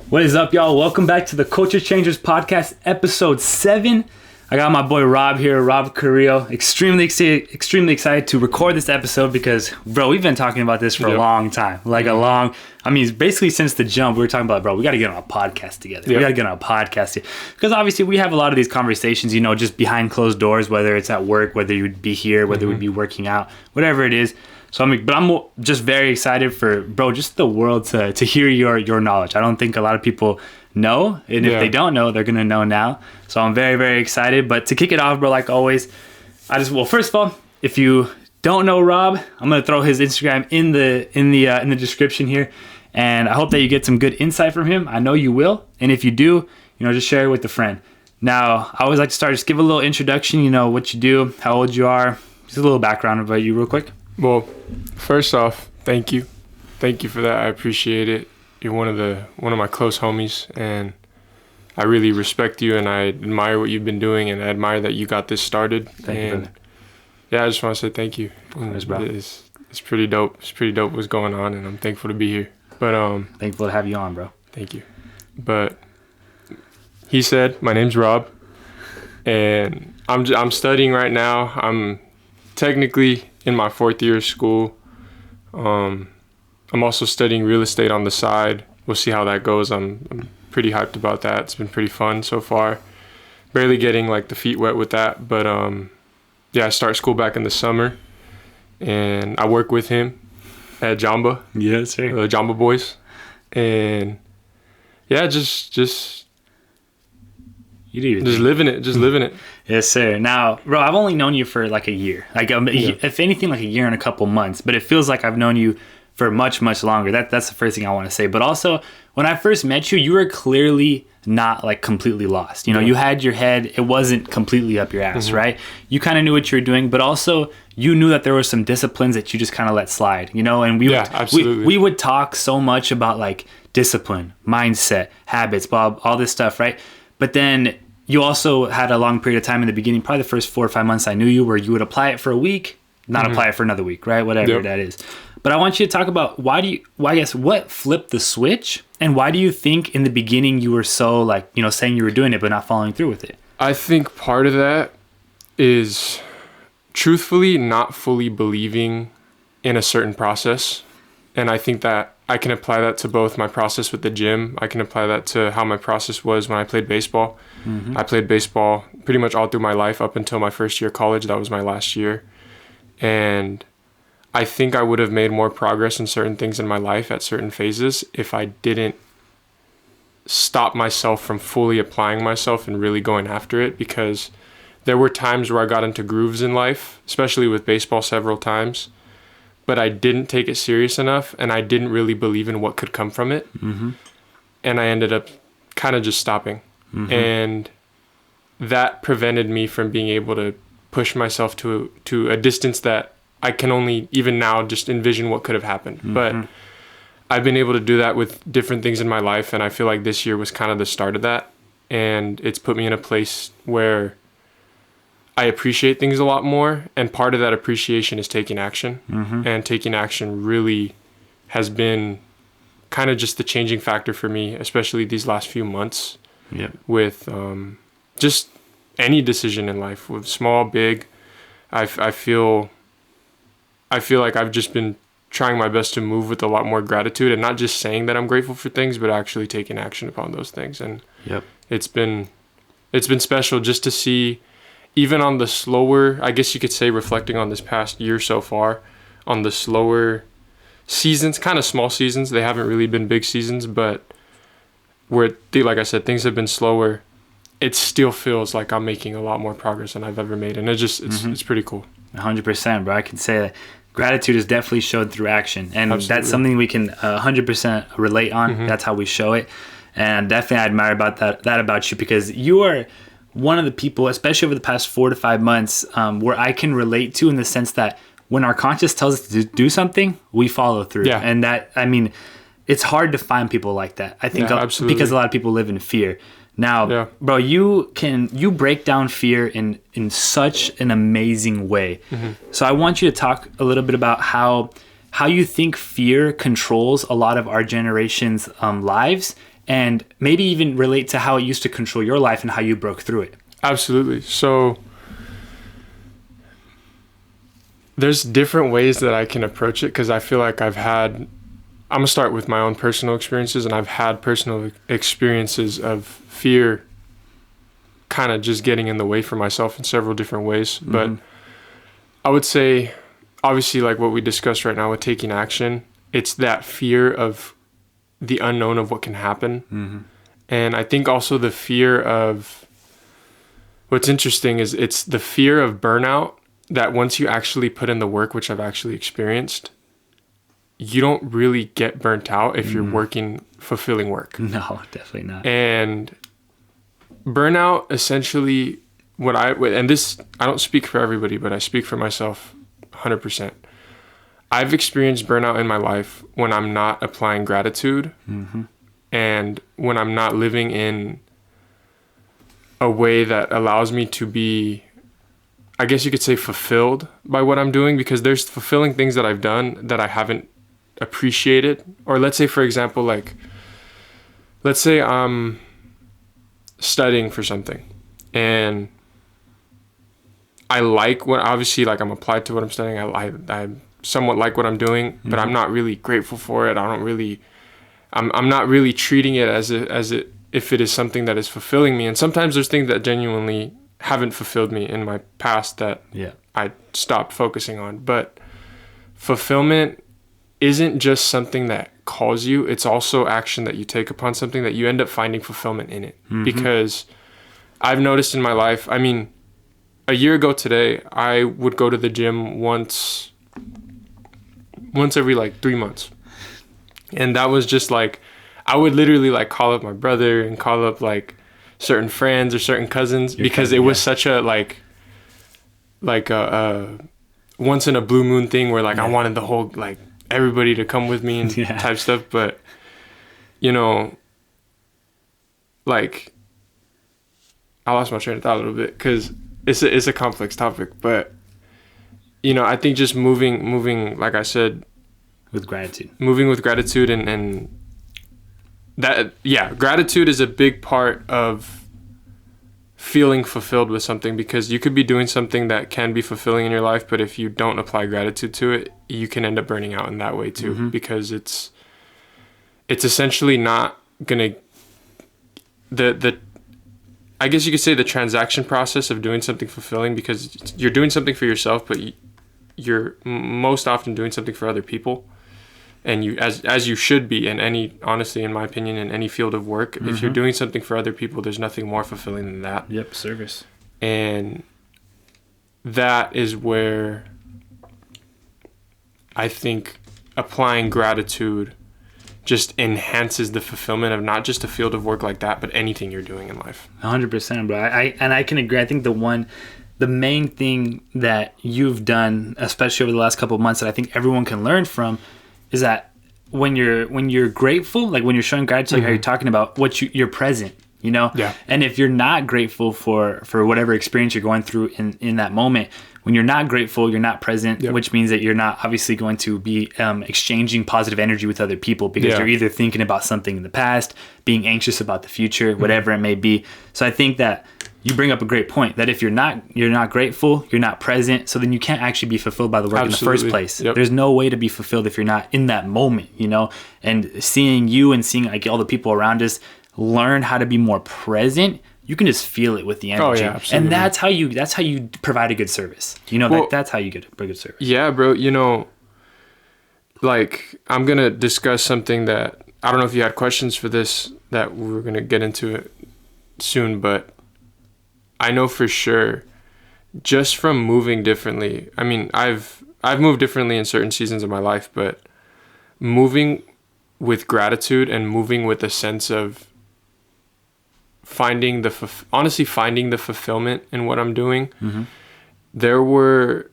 What is up, y'all? Welcome back to the Culture Changers Podcast, episode 7. I got my boy Rob here, Rob Carrillo. Extremely excited to record this episode because, bro, we've been talking about this for a long time. Basically since the jump, we were talking about, bro, we got to get on a podcast together. We got to get on a podcast here. Because obviously we have a lot of these conversations, you know, just behind closed doors, whether it's at work, whether you'd be here, whether we'd be working out, whatever it is. So I'm just very excited for, bro, just the world to hear your knowledge. I don't think a lot of people know, and if they don't know, they're gonna know now. So I'm very, very excited. But to kick it off, bro, like always, first of all, if you don't know Rob, I'm gonna throw his Instagram in the description here, and I hope that you get some good insight from him. I know you will, and if you do, you know, just share it with a friend. Now, I always like to start, just give a little introduction. You know what you do, how old you are, just a little background about you, real quick. Well, first off, thank you for that. I appreciate it. You're one of my close homies, and I really respect you, and I admire what you've been doing, and I admire that you got this started. Thank you, brother. Yeah, I just want to say thank you. Course, bro. It's pretty dope. It's pretty dope what's going on, and I'm thankful to be here. But thankful to have you on, bro. Thank you. But he said, my name's Rob, and I'm studying right now. I'm technically in my 4th year of school. I'm also studying real estate on the side. We'll see how that goes. I'm pretty hyped about that. It's been pretty fun so far. Barely getting like the feet wet with that, but I start school back in the summer, and I work with him at Jamba. Yes, sir. The Jamba Boys, and yeah, just living it. Yes, sir. Now, bro, I've only known you for like a year. If anything, like a year and a couple months. But it feels like I've known you for much, much longer. That's the first thing I want to say. But also, when I first met you, you were clearly not like completely lost. You know, you had your head, it wasn't completely up your ass, right? You kind of knew what you were doing, but also you knew that there were some disciplines that you just kind of let slide, you know? And we would talk so much about like discipline, mindset, habits, all this stuff, right? But then you also had a long period of time in the beginning, probably the first 4 or 5 months I knew you, where you would apply it for a week, not apply it for another week, right? Whatever that is. But I want you to talk about what flipped the switch, and why do you think in the beginning you were so like, you know, saying you were doing it but not following through with it? I think part of that is truthfully not fully believing in a certain process. And I think that I can apply that to both my process with the gym. I can apply that to how my process was when I played baseball. I played baseball pretty much all through my life up until my first year of college. That was my last year. And I think I would have made more progress in certain things in my life at certain phases if I didn't stop myself from fully applying myself and really going after it, because there were times where I got into grooves in life, especially with baseball several times, but I didn't take it serious enough, and I didn't really believe in what could come from it. And I ended up kind of just stopping. And that prevented me from being able to push myself to a distance that I can only even now just envision what could have happened. But I've been able to do that with different things in my life, and I feel like this year was kind of the start of that. And it's put me in a place where I appreciate things a lot more, and part of that appreciation is taking action. And taking action really has been kind of just the changing factor for me, especially these last few months. With just any decision in life, with small, big. I feel like I've just been trying my best to move with a lot more gratitude, and not just saying that I'm grateful for things, but actually taking action upon those things. And it's been special just to see, even on the slower, I guess you could say, reflecting on this past year so far, on the slower seasons, kind of small seasons. They haven't really been big seasons, but where, like I said, things have been slower, it still feels like I'm making a lot more progress than I've ever made. And it's pretty cool. 100%, bro. I can say that gratitude is definitely showed through action. And that's something we can 100% relate on. That's how we show it. And definitely I admire that about you, because you are one of the people, especially over the past 4 to 5 months, where I can relate to, in the sense that when our conscience tells us to do something, we follow through. And that, I mean, it's hard to find people like that. I think because a lot of people live in fear. Now, bro, you break down fear in such an amazing way. So I want you to talk a little bit about how you think fear controls a lot of our generation's lives, and maybe even relate to how it used to control your life and how you broke through it. Absolutely. So there's different ways that I can approach it, because I feel like I'm going to start with my own personal experiences, and I've had personal experiences of fear kind of just getting in the way for myself in several different ways. But I would say, obviously, like what we discussed right now with taking action, it's that fear of the unknown of what can happen. And I think also the fear of, what's interesting is it's the fear of burnout, that once you actually put in the work, which I've actually experienced, you don't really get burnt out if you're working fulfilling work. No, definitely not. And burnout, essentially, and this, I don't speak for everybody, but I speak for myself 100%. I've experienced burnout in my life when I'm not applying gratitude, and when I'm not living in a way that allows me to be, I guess you could say, fulfilled by what I'm doing, because there's fulfilling things that I've done that I haven't appreciated. Or let's say, for example, like, let's say I'm studying for something and I like what, obviously, like, I'm applied to what I'm studying. I somewhat like what I'm doing, but I'm not really grateful for it. I'm not really treating it if it is something that is fulfilling me. And sometimes there's things that genuinely haven't fulfilled me in my past that I stopped focusing on. But fulfillment isn't just something that calls you, it's also action that you take upon something that you end up finding fulfillment in it. Because I've noticed in my life, I mean, a year ago today, I would go to the gym once every like 3 months. And that was just like, I would literally like call up my brother and call up like certain friends or certain cousins, because it was such a like a once in a blue moon thing where like I wanted the whole, like, everybody to come with me and type stuff. But, you know, like, I lost my train of thought a little bit because it's a complex topic. But, you know, I think just moving, like I said, with gratitude, and that, gratitude is a big part of feeling fulfilled with something, because you could be doing something that can be fulfilling in your life, but if you don't apply gratitude to it, you can end up burning out in that way too, because it's essentially not gonna, I guess you could say the transaction process of doing something fulfilling, because you're doing something for yourself, but you're most often doing something for other people. And you, as you should be in any, honestly, in my opinion, in any field of work, if you're doing something for other people, there's nothing more fulfilling than that. Yep, service. And that is where I think applying gratitude just enhances the fulfillment of not just a field of work like that, but anything you're doing in life. 100%, bro. I can agree. I think the main thing that you've done, especially over the last couple of months, that I think everyone can learn from, is that when you're grateful, like when you're showing gratitude, like how you're talking about, you're present, you know? Yeah. And if you're not grateful for whatever experience you're going through in that moment, when you're not grateful, you're not present, which means that you're not obviously going to be exchanging positive energy with other people, because you're either thinking about something in the past, being anxious about the future, whatever it may be. So I think that you bring up a great point, that if you're not grateful, you're not present, so then you can't actually be fulfilled by the work in the first place. Yep. There's no way to be fulfilled if you're not in that moment, you know? And seeing you and seeing like all the people around us learn how to be more present, you can just feel it with the energy. Oh, yeah, absolutely. And that's how you provide a good service. You know, that's how you get a good service. Yeah, bro, you know, like, I'm going to discuss something that, I don't know if you had questions for this, that we're going to get into it soon, but I know for sure, just from moving differently, I mean, I've moved differently in certain seasons of my life, but moving with gratitude and moving with a sense of finding the fulfillment in what I'm doing. There were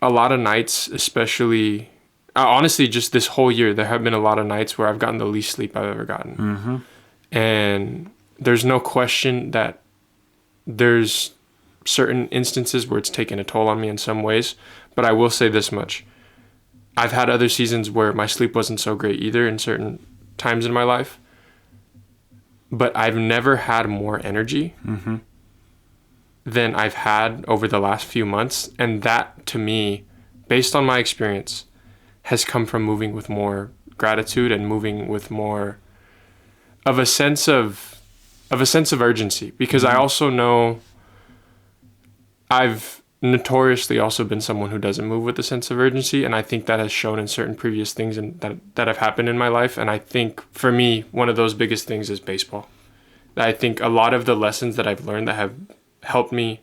a lot of nights, especially, honestly, just this whole year, there have been a lot of nights where I've gotten the least sleep I've ever gotten. And there's no question that there's certain instances where it's taken a toll on me in some ways, but I will say this much. I've had other seasons where my sleep wasn't so great either in certain times in my life, but I've never had more energy than I've had over the last few months. And that, to me, based on my experience, has come from moving with more gratitude and moving with more of a sense of urgency. Because I also know I've notoriously also been someone who doesn't move with a sense of urgency, and I think that has shown in certain previous things that have happened in my life. And I think for me, one of those biggest things is baseball. I think a lot of the lessons that I've learned that have helped me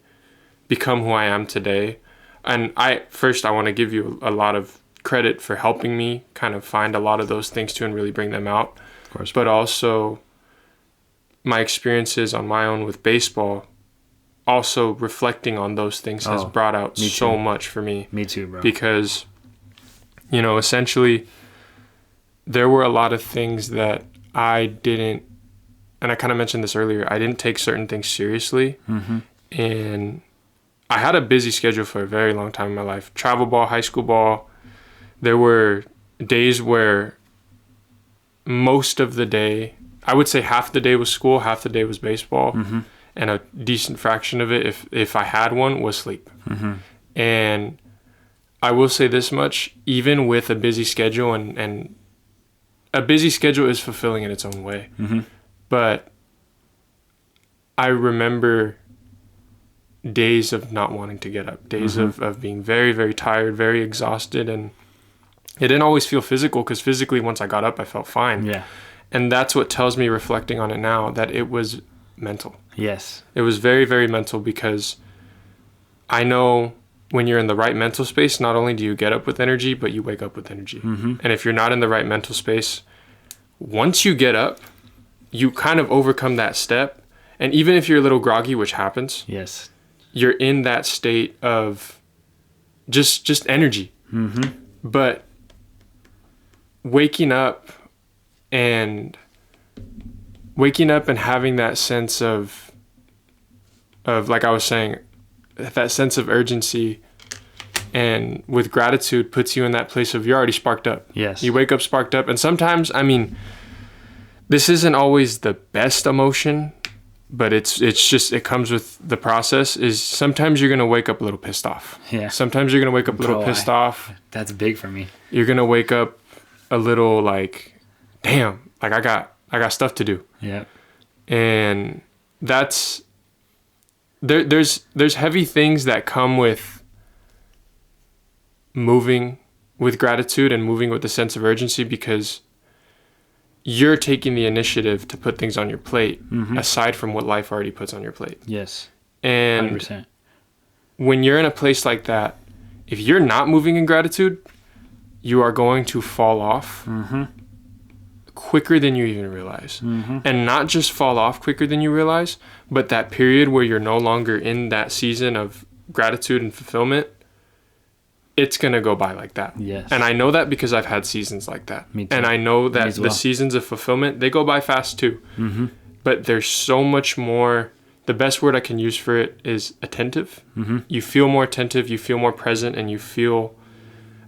become who I am today, and I want to give you a lot of credit for helping me kind of find a lot of those things too and really bring them out. Of course. But also my experiences on my own with baseball, also reflecting on those things has brought out so much for me. Me too, bro. Because, essentially there were a lot of things that I didn't, and I kind of mentioned this earlier, I didn't take certain things seriously. And I had a busy schedule for a very long time in my life. Travel ball, high school ball. There were days where most of the day, I would say half the day was school, half the day was baseball. And a decent fraction of it, if I had one, was sleep. And I will say this much, even with a busy schedule, and a busy schedule is fulfilling in its own way. But I remember days of not wanting to get up, days of being very, very tired, very exhausted. And it didn't always feel physical, because physically, once I got up, I felt fine. Yeah. And that's what tells me, reflecting on it now, that it was mental. Yes. It was very, very mental, because I know when you're in the right mental space, not only do you get up with energy, but you wake up with energy. And if you're not in the right mental space, once you get up, you kind of overcome that step. And even if you're a little groggy, which happens, yes, you're in that state of just energy. But waking up and having that sense of like I was saying, that sense of urgency, and with gratitude puts you in that place of you're already sparked up. Yes. You wake up sparked up. And sometimes, this isn't always the best emotion, but it's just, it comes with the process, is sometimes you're going to wake up a little pissed off. Yeah. Sometimes you're going to wake up a little pissed off. That's big for me. You're going to wake up a little like, damn, like I got stuff to do. Yeah. And that's, there's heavy things that come with moving with gratitude and moving with a sense of urgency, because you're taking the initiative to put things on your plate aside from what life already puts on your plate. Yes. And 100%. When you're in a place like that, if you're not moving in gratitude, you are going to fall off quicker than you even realize. And not just fall off quicker than you realize, but that period where you're no longer in that season of gratitude and fulfillment, it's going to go by like that. Yes. And I know that because I've had seasons like that. Me too. And I know that as the well. seasons of fulfillment, they go by fast too. But there's so much more. The best word I can use for it is attentive. You feel more attentive, you feel more present, and you feel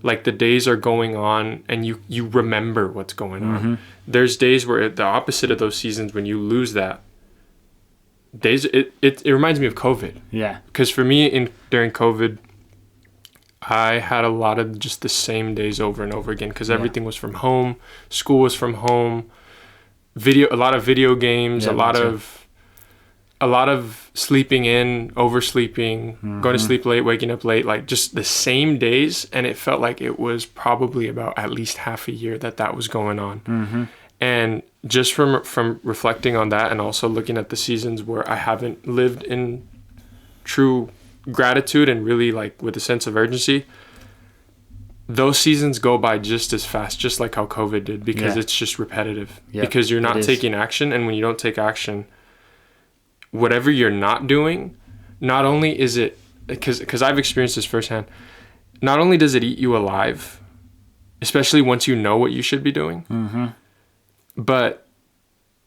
like the days are going on and you remember what's going on. There's days where the opposite of those seasons, when you lose that, days, it reminds me of COVID. Yeah. Because for me, during COVID, I had a lot of just the same days over and over again, because everything was from home, school was from home, a lot of video games, a lot of sleeping in, oversleeping, going to sleep late, waking up late, like just the same days. And it felt like it was probably about at least half a year that was going on. And just from reflecting on that, and also looking at the seasons where I haven't lived in true gratitude and really like with a sense of urgency, those seasons go by just as fast, just like how COVID did, because it's just repetitive. Because you're not taking action. And when you don't take action, whatever you're not doing, not only is it, because I've experienced this firsthand, not only does it eat you alive, especially once you know what you should be doing, but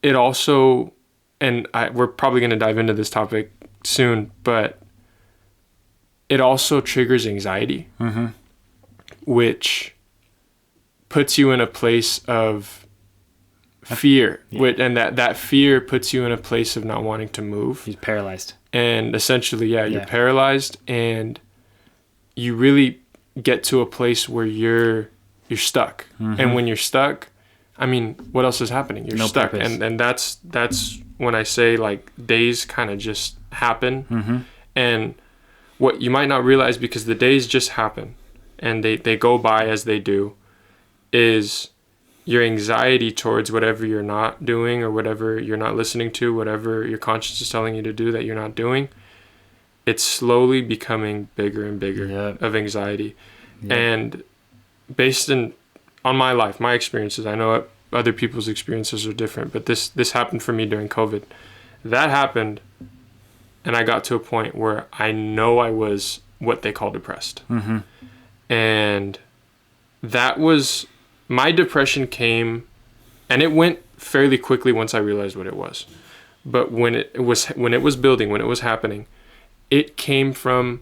it also, and we're probably going to dive into this topic soon, but it also triggers anxiety, which puts you in a place of fear. And that fear puts you in a place of not wanting to move. He's paralyzed. And essentially, you're paralyzed, and you really get to a place where you're stuck. And when you're stuck, I mean, what else is happening? You're stuck. Purpose. And that's when I say, like, days kind of just happen. And what you might not realize, because the days just happen and they go by as they do, is your anxiety towards whatever you're not doing or whatever you're not listening to, whatever your conscience is telling you to do that you're not doing. It's slowly becoming bigger and bigger of anxiety. And based on my life, my experiences, I know other people's experiences are different, but this happened for me during COVID. That happened, and I got to a point where I know I was what they call depressed. And that was, my depression came, and it went fairly quickly once I realized what it was. But when it was building, when it was happening, it came from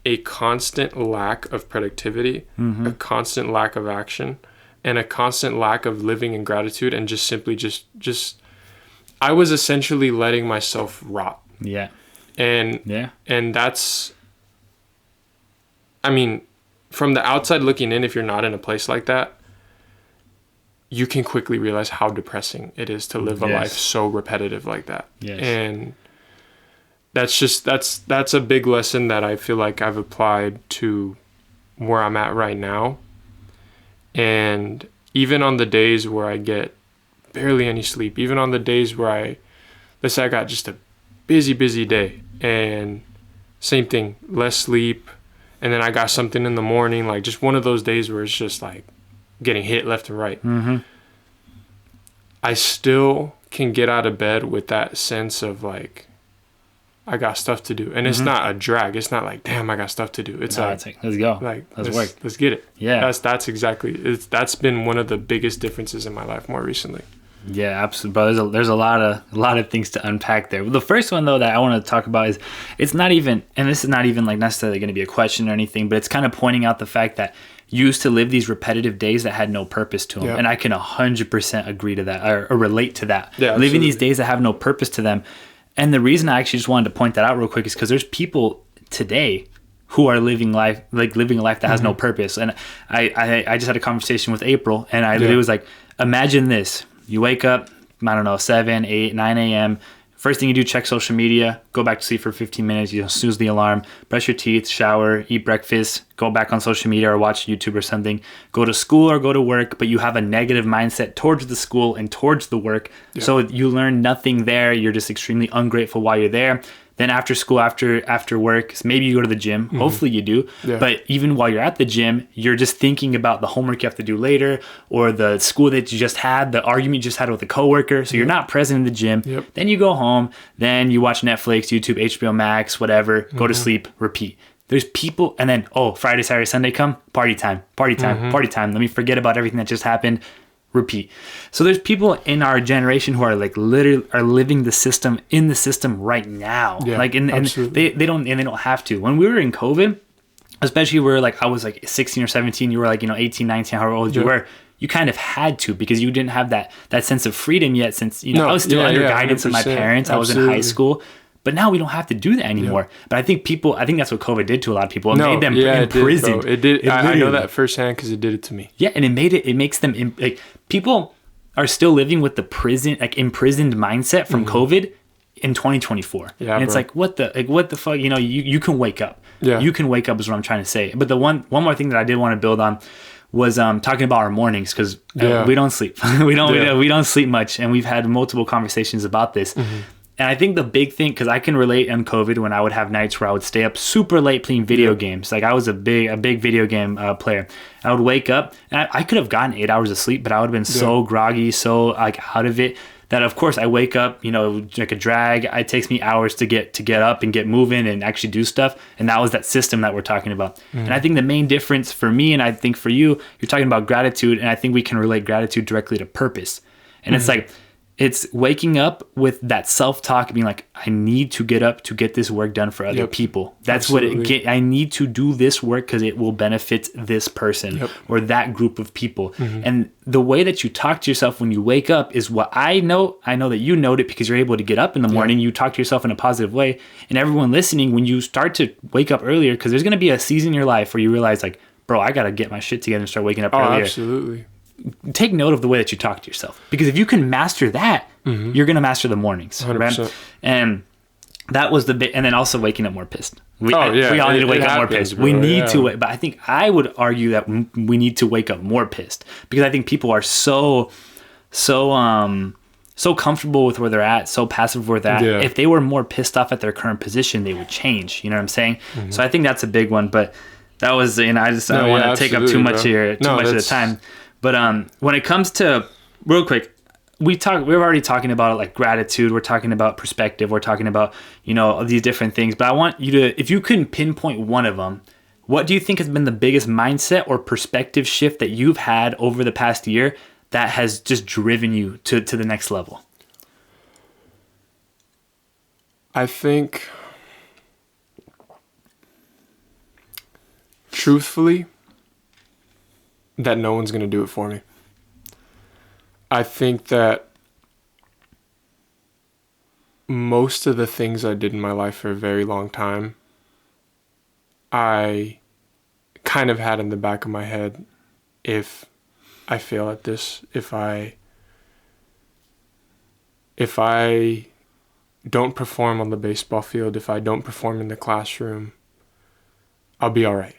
a constant lack of productivity, a constant lack of action, and a constant lack of living in gratitude, and just simply just I was essentially letting myself rot. And that's, I mean, from the outside looking in, if you're not in a place like that, you can quickly realize how depressing it is to live a life so repetitive like that. And that's a big lesson that I feel like I've applied to where I'm at right now. And even on the days where I get barely any sleep, even on the days where let's say I got just a busy day, and same thing, less sleep, and then I got something in the morning, like just one of those days where it's just like getting hit left and right. I still can get out of bed with that sense of like, I got stuff to do. And it's not a drag. It's not like, damn, I got stuff to do. It's let's go. Like, let's work. Let's get it. That's exactly, that's been one of the biggest differences in my life more recently. Yeah, absolutely. But there's a lot of things to unpack there. The first one, though, that I want to talk about is, it's not even, and this is not even like necessarily going to be a question or anything, but it's kind of pointing out the fact that you used to live these repetitive days that had no purpose to them. And I can 100% agree to that, or relate to that. Living these days that have no purpose to them. And the reason I actually just wanted to point that out real quick is because there's people today who are living a life that has no purpose. And I just had a conversation with April, and I literally was like, imagine this. You wake up, I don't know, 7, 8, 9 a.m. First thing you do, check social media, go back to sleep for 15 minutes, snooze the alarm, brush your teeth, shower, eat breakfast, go back on social media or watch YouTube or something, go to school or go to work, but you have a negative mindset towards the school and towards the work. So you learn nothing there. You're just extremely ungrateful while you're there. Then after school, after work, maybe you go to the gym. Hopefully you do. But even while you're at the gym, you're just thinking about the homework you have to do later, or the school that you just had, the argument you just had with a coworker. So you're not present in the gym. Then you go home. Then you watch Netflix, YouTube, HBO Max, whatever. Go to sleep. Repeat. There's people, and then, Friday, Saturday, Sunday come, party time. Let me forget about everything that just happened. Repeat. So there's people in our generation who are like literally are living in the system right now. And they don't have to. When we were in COVID, especially where like I was like 16 or 17, you were like 18, 19, however old you were, you kind of had to, because you didn't have that sense of freedom yet, since I was still under guidance of my parents. I was in high school. But now we don't have to do that anymore. But I think that's what COVID did to a lot of people. It made them imprisoned. It did. I know that firsthand because it did it to me. Yeah, and it makes them like, people are still living with the imprisoned mindset from COVID in 2024. And it's like, what the fuck? You can wake up. You can wake up is what I'm trying to say. But the one more thing that I did want to build on was talking about our mornings, because we don't sleep. we don't sleep much, and we've had multiple conversations about this. And I think the big thing, because I can relate on COVID when I would have nights where I would stay up super late playing video games. Like I was a big video game player. I would wake up, and I could have gotten 8 hours of sleep, but I would have been so groggy, so like out of it, that of course I wake up, like a drag. It takes me hours to get up and get moving and actually do stuff. And that was that system that we're talking about. And I think the main difference for me, and I think for you, you're talking about gratitude, and I think we can relate gratitude directly to purpose. And it's like, It's waking up with that self-talk, being like, I need to get up to get this work done for other people. That's Absolutely. I need to do this work because it will benefit this person or that group of people. And the way that you talk to yourself when you wake up is what I know. I know that you know it because you're able to get up in the morning. You talk to yourself in a positive way. And everyone listening, when you start to wake up earlier, because there's going to be a season in your life where you realize like, bro, I got to get my shit together and start waking up earlier. Absolutely. Take note of the way that you talk to yourself, because if you can master that, you're going to master the mornings. 100%. Right? And that was the bit. And then also waking up more pissed. We all need to wake up more pissed. Bro, we need to, but I think I would argue that we need to wake up more pissed, because I think people are so comfortable with where they're at, so passive with that. Yeah. If they were more pissed off at their current position, they would change. You know what I'm saying? So I think that's a big one. But that was, I don't want to take up too much of the time. But when it comes to, real quick, we're already talking about like gratitude. We're talking about perspective. We're talking about, these different things. But I want you to, if you couldn't pinpoint one of them, what do you think has been the biggest mindset or perspective shift that you've had over the past year that has just driven you to the next level? I think, truthfully, that no one's going to do it for me. I think that most of the things I did in my life for a very long time, I kind of had in the back of my head, if I fail at this, if I don't perform on the baseball field, if I don't perform in the classroom, I'll be all right.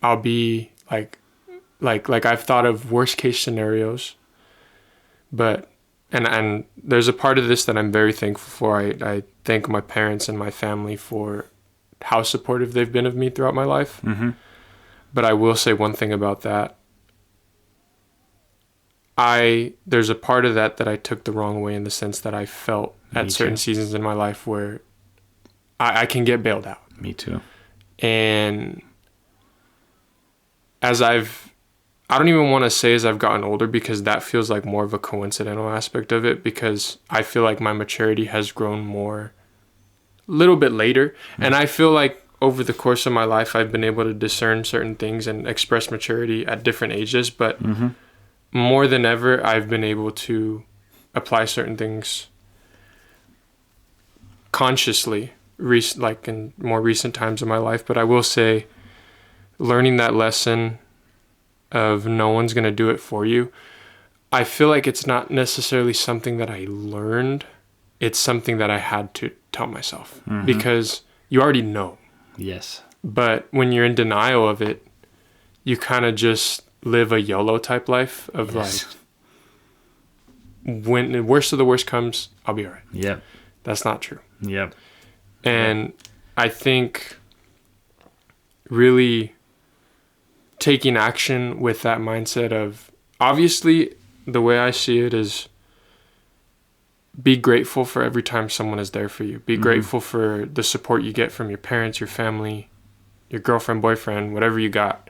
I'll be like I've thought of worst case scenarios, but and there's a part of this that I'm very thankful for. I thank my parents and my family for how supportive they've been of me throughout my life. But I will say one thing about that. There's a part of that I took the wrong way, in the sense that I felt at certain seasons in my life where I can get bailed out. Me too. And I don't even want to say as I've gotten older, because that feels like more of a coincidental aspect of it, because I feel like my maturity has grown more a little bit later. And I feel like over the course of my life, I've been able to discern certain things and express maturity at different ages. But more than ever, I've been able to apply certain things consciously, like in more recent times of my life. But I will say, learning that lesson of no one's going to do it for you, I feel like it's not necessarily something that I learned. It's something that I had to tell myself, because you already know. Yes. But when you're in denial of it, you kind of just live a YOLO type life of like, when the worst of the worst comes, I'll be all right. Yep. That's not true. Yep. And I think really taking action with that mindset of, obviously the way I see it is, be grateful for every time someone is there for you. Be grateful for the support you get from your parents, your family, your girlfriend, boyfriend, whatever you got.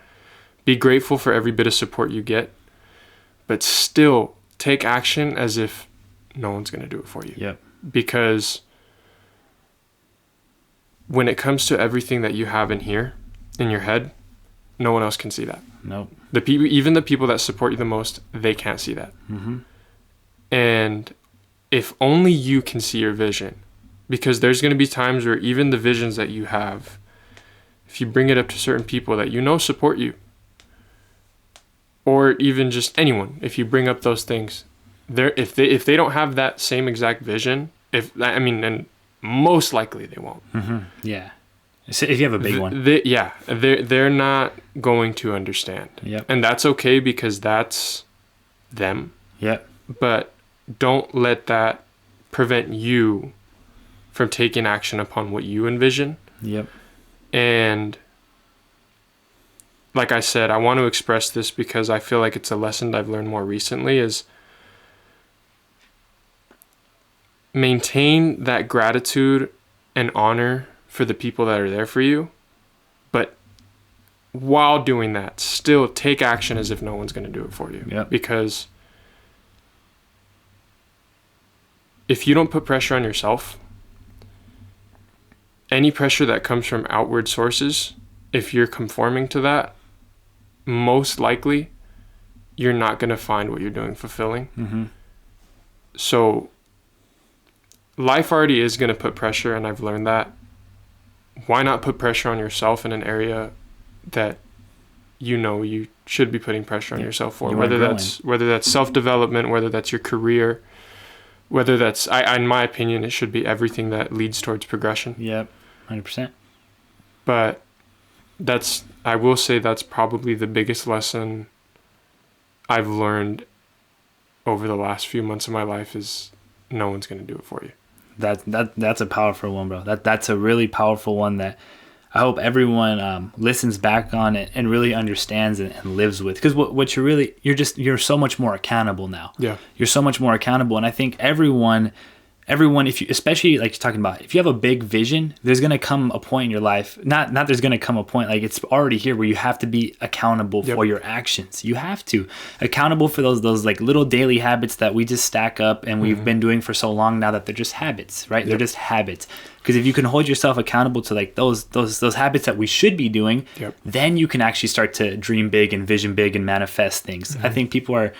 Be grateful for every bit of support you get, but still take action as if no one's going to do it for you. Yep. Because when it comes to everything that you have in here, in your head, no one else can see that. Nope. Even the people that support you the most, they can't see that. And if only you can see your vision, because there's going to be times where even the visions that you have, if you bring it up to certain people that support you, or even just anyone, if you bring up those things, if they don't have that same exact vision, and most likely they won't. Yeah. So if you have a big one. They're not going to understand. Yep. And that's okay, because that's them. Yep. But don't let that prevent you from taking action upon what you envision. Yep. And like I said, I want to express this because I feel like it's a lesson that I've learned more recently, is maintain that gratitude and honor for the people that are there for you. But while doing that, still take action as if no one's going to do it for you. Yep. Because if you don't put pressure on yourself, any pressure that comes from outward sources, if you're conforming to that, most likely you're not going to find what you're doing fulfilling. Mm-hmm. So life already is going to put pressure, and I've learned that. Why not put pressure on yourself in an area that you should be putting pressure on yourself for? Whether that's self-development, whether that's your career, whether that's, in my opinion, it should be everything that leads towards progression. Yep, 100%. But I will say that's probably the biggest lesson I've learned over the last few months of my life is no one's going to do it for you. That's a powerful one, bro. That's a really powerful one that I hope everyone listens back on it and really understands and lives with. Because what you're so much more accountable now. Yeah. You're so much more accountable. And I think everyone, if you, especially like you're talking about, if you have a big vision, there's going to come a point in your life, not there's going to come a point, like it's already here, where you have to be accountable for your actions. You have to accountable for those like little daily habits that we just stack up and we've been doing for so long now that they're just habits, right? They're just habits. Because if you can hold yourself accountable to like those habits that we should be doing, then you can actually start to dream big and vision big and manifest things. I think people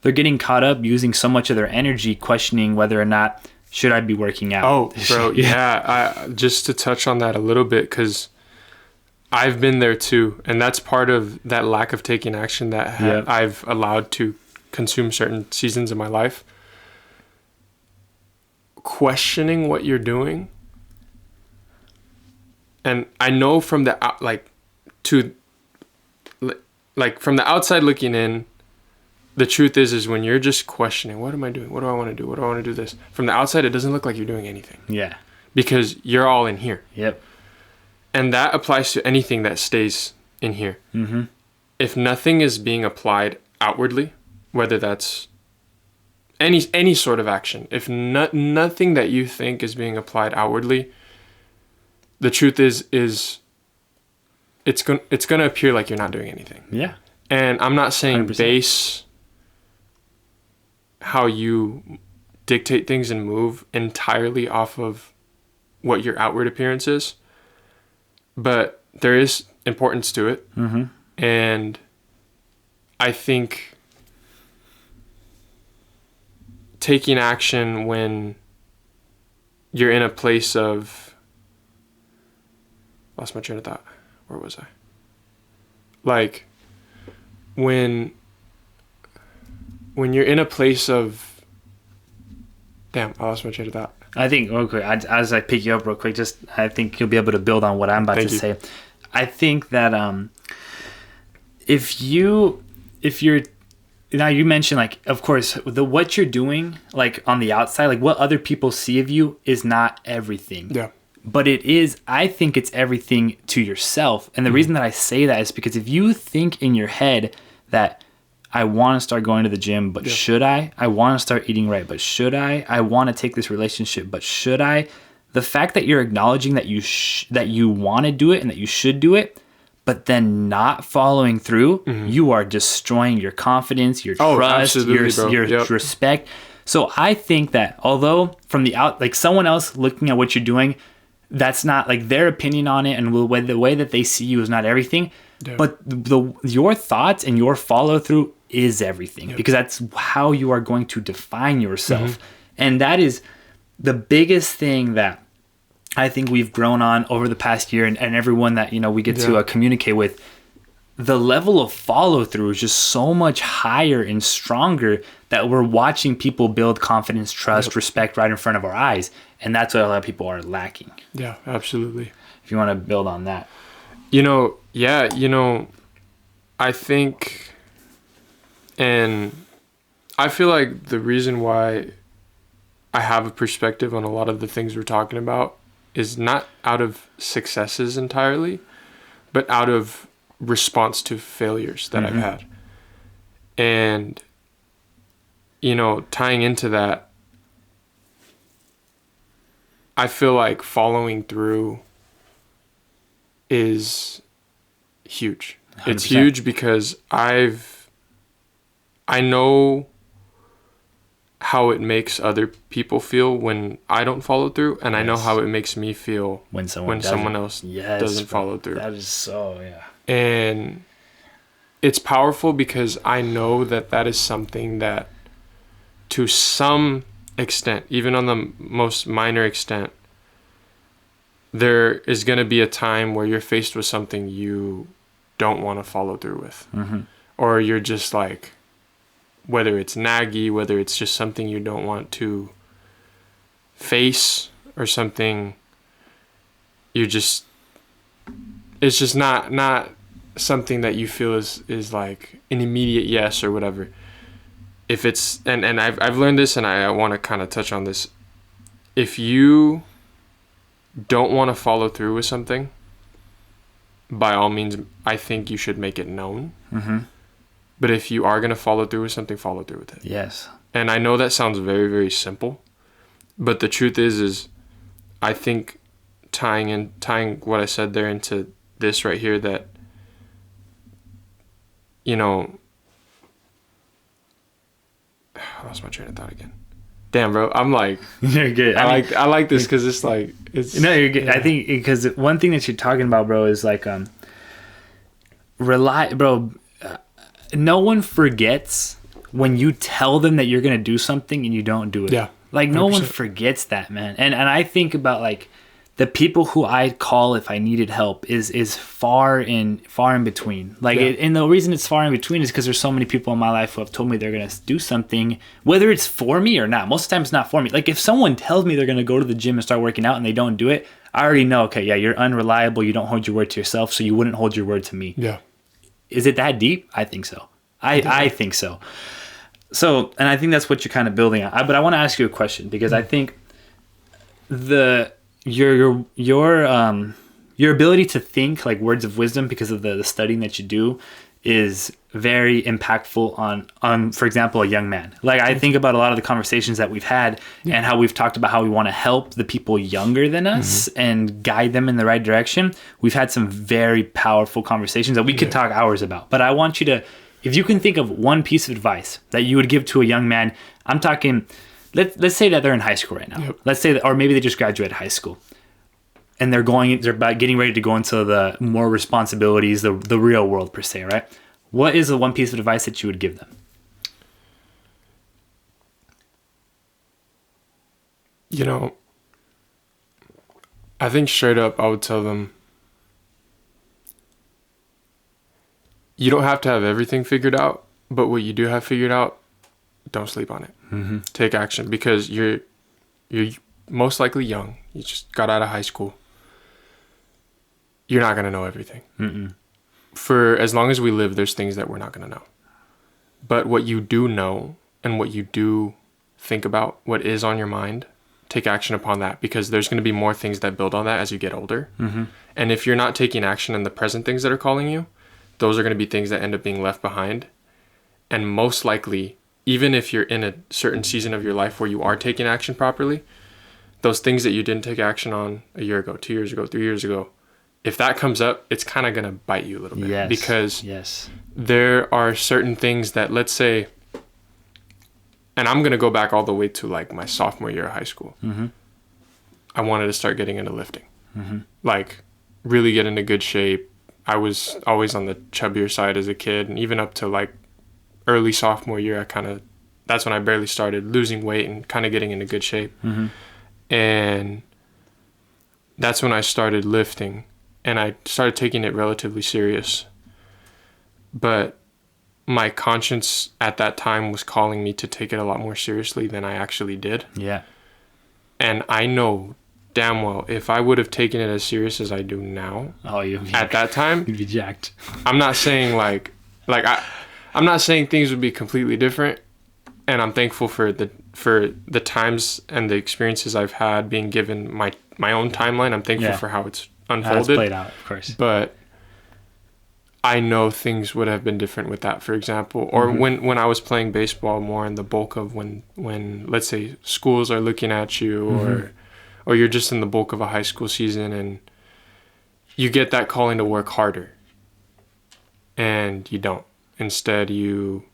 they're getting caught up using so much of their energy questioning whether or not should I be working out. Oh, bro, yeah. Just to touch on that a little bit, because I've been there too, and that's part of that lack of taking action that I've allowed to consume certain seasons of my life. Questioning what you're doing. And I know from the from the outside looking in, the truth is when you're just questioning, what am I doing? What do I want to do? What do I want to do this? From the outside, it doesn't look like you're doing anything. Yeah. Because you're all in here. Yep. And that applies to anything that stays in here. Mm-hmm. If nothing is being applied outwardly, whether that's any sort of action, if nothing that you think is being applied outwardly, the truth is it's going to appear like you're not doing anything. Yeah. And I'm not saying 100%. base how you dictate things and move entirely off of what your outward appearance is, but there is importance to it. Mm-hmm. And I think taking action when you're in a place of, lost my train of thought. Where was I? Like when you're in a place of, damn, I lost my train of thought. I think, okay, as I pick you up real quick, I think you'll be able to build on what I'm about to say. I think that if you're, now you mentioned, like, of course, what you're doing, like on the outside, like what other people see of you is not everything. Yeah. But it is, I think it's everything to yourself. And the reason that I say that is because if you think in your head that I want to start going to the gym, but should I? I want to start eating right, but should I? I want to take this relationship, but should I? The fact that you're acknowledging that you want to do it and that you should do it, but then not following through, you are destroying your confidence, your trust, your respect. So I think that although from the out, like someone else looking at what you're doing, that's not like their opinion on it, and the way that they see you is not everything. Yeah. But your thoughts and your follow through is everything, because that's how you are going to define yourself. And that is the biggest thing that I think we've grown on over the past year, and everyone that we get to communicate with. The level of follow through is just so much higher and stronger that we're watching people build confidence, trust, respect right in front of our eyes. And that's what a lot of people are lacking. Yeah, absolutely. If you want to build on that. I think, and I feel like the reason why I have a perspective on a lot of the things we're talking about is not out of successes entirely, but out of response to failures that I've had. And, tying into that, I feel like following through is huge. 100%. It's huge because I know how it makes other people feel when I don't follow through, and I know how it makes me feel when someone else doesn't follow through. That is so, yeah. And it's powerful because I know that is something that, to some extent, even on the most minor extent, there is going to be a time where you're faced with something you don't want to follow through with. Mm-hmm. Or you're just like, whether it's naggy, whether it's just something you don't want to face, or something it's just not something that you feel is like an immediate yes or whatever. If it's, and I've learned this, and I want to kind of touch on this. If you don't want to follow through with something, by all means, I think you should make it known. Mm-hmm. But if you are going to follow through with something, follow through with it. Yes. And I know that sounds very, very simple, but the truth is I think tying what I said there into this right here, that, you know, I lost my train of thought again. Damn, bro. I'm like, you're good. I like this because it's like, it's. No, you're good. Yeah. I think because one thing that you're talking about, bro, is like, no one forgets when you tell them that you're going to do something and you don't do it. Yeah. Like, no 100%. one forgets that, man. And I think about, like, the people who I'd call if I needed help is far in between. Like, Yeah. and the reason it's far in between is because there's so many people in my life who have told me they're going to do something, whether it's for me or not. Most of the time it's not for me. Like, if someone tells me they're going to go to the gym and start working out and they don't do it, I already know, okay, yeah, you're unreliable. You don't hold your word to yourself, so you wouldn't hold your word to me. Yeah. Is it that deep? I think so. I think so. So, and I think that's what you're kind of building on. But I want to ask you a question, because I think your ability to think like words of wisdom, because of the studying that you do, is very impactful on, for example, a young man. Like, I think about a lot of the conversations that we've had and how we've talked about how we want to help the people younger than us and guide them in the right direction. We've had some very powerful conversations that we could talk hours about. But I want you to, if you can think of one piece of advice that you would give to a young man, I'm talking, let's say that they're in high school right now. Yep. Let's say that, or maybe they just graduated high school. And they're about getting ready to go into the more responsibilities, the real world per se, right? What is the one piece of advice that you would give them? You know, I think straight up I would tell them, you don't have to have everything figured out, but what you do have figured out, don't sleep on it. Mm-hmm. Take action, because you're most likely young. You just got out of high school. You're not going to know everything. Mm-mm. For as long as we live, there's things that we're not going to know. But what you do know, and what you do think about, what is on your mind, take action upon that, because there's going to be more things that build on that as you get older. Mm-hmm. And if you're not taking action in the present things that are calling you, those are going to be things that end up being left behind. And most likely, even if you're in a certain season of your life where you are taking action properly, those things that you didn't take action on a year ago, 2 years ago, 3 years ago, if that comes up, it's kind of going to bite you a little bit. Yes. Because yes. there are certain things that, let's say, and I'm going to go back all the way to like my sophomore year of high school. Mm-hmm. I wanted to start getting into lifting. Mm-hmm. Like, really get into good shape. I was always on the chubbier side as a kid, and even up to like early sophomore year, that's when I barely started losing weight and kind of getting into good shape. Mm-hmm. And that's when I started lifting, and I started taking it relatively serious. But my conscience at that time was calling me to take it a lot more seriously than I actually did. Yeah. And I know damn well, if I would have taken it as serious as I do now, at that time, you'd be jacked. I'm not saying I'm not saying things would be completely different. And I'm thankful for the times and the experiences I've had being given my own timeline. I'm thankful for how it's unfolded. How it's played out, of course. But I know things would have been different with that, for example. Or when I was playing baseball more in the bulk of when let's say schools are looking at you, or you're just in the bulk of a high school season and you get that calling to work harder. And you don't. Instead, you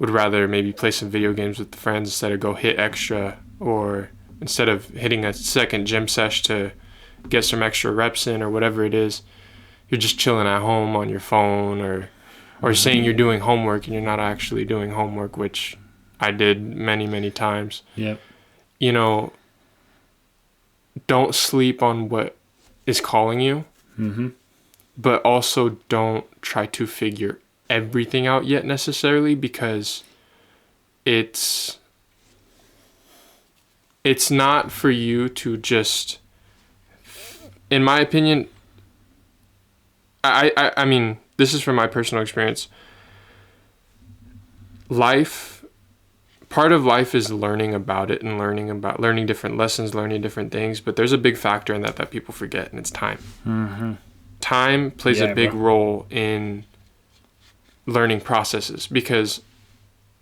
would rather maybe play some video games with the friends instead of go hit extra, or instead of hitting a second gym sesh to get some extra reps in or whatever it is, you're just chilling at home on your phone, or saying you're doing homework and you're not actually doing homework, which I did many, many times. Yep. You know, don't sleep on what is calling you, but also don't try to figure everything out yet necessarily, because it's not for you to just, in my opinion, I mean, this is from my personal experience. Part of life is learning about it and learning different lessons, learning different things, but there's a big factor in that people forget, and it's time. Time plays a big role in learning processes, because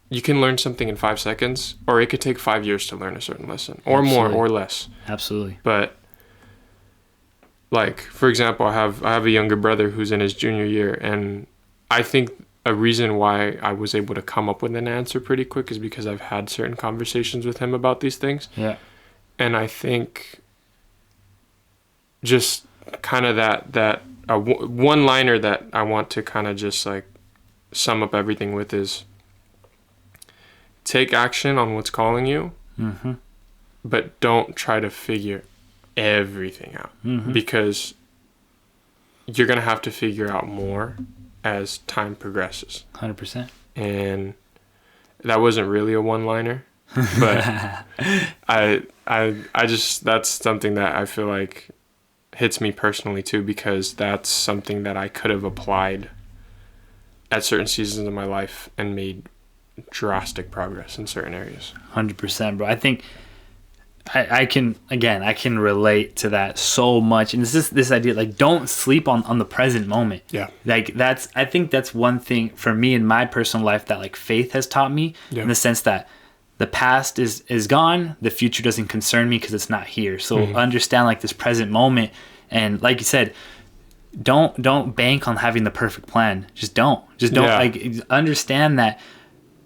you can learn something in 5 seconds, or it could take 5 years to learn a certain lesson, or more or less. Absolutely. But like, for example, I have a younger brother who's in his junior year, and I think a reason why I was able to come up with an answer pretty quick is because I've had certain conversations with him about these things. Yeah. And I think just kind of that one-liner that I want to kind of just like sum up everything with is, take action on what's calling you, but don't try to figure everything out, because you're going to have to figure out more as time progresses. 100%. And that wasn't really a one-liner, but I just, that's something that I feel like hits me personally too, because that's something that I could have applied at certain seasons of my life and made drastic progress in certain areas. 100%, bro. I think I can relate to that so much. And it's just this idea, like, don't sleep on the present moment. Yeah. Like, I think that's one thing for me in my personal life that, like, faith has taught me, in the sense that the past is gone. The future doesn't concern me because it's not here. So understand, like, this present moment. And like you said, don't bank on having the perfect plan. Just don't like, understand that.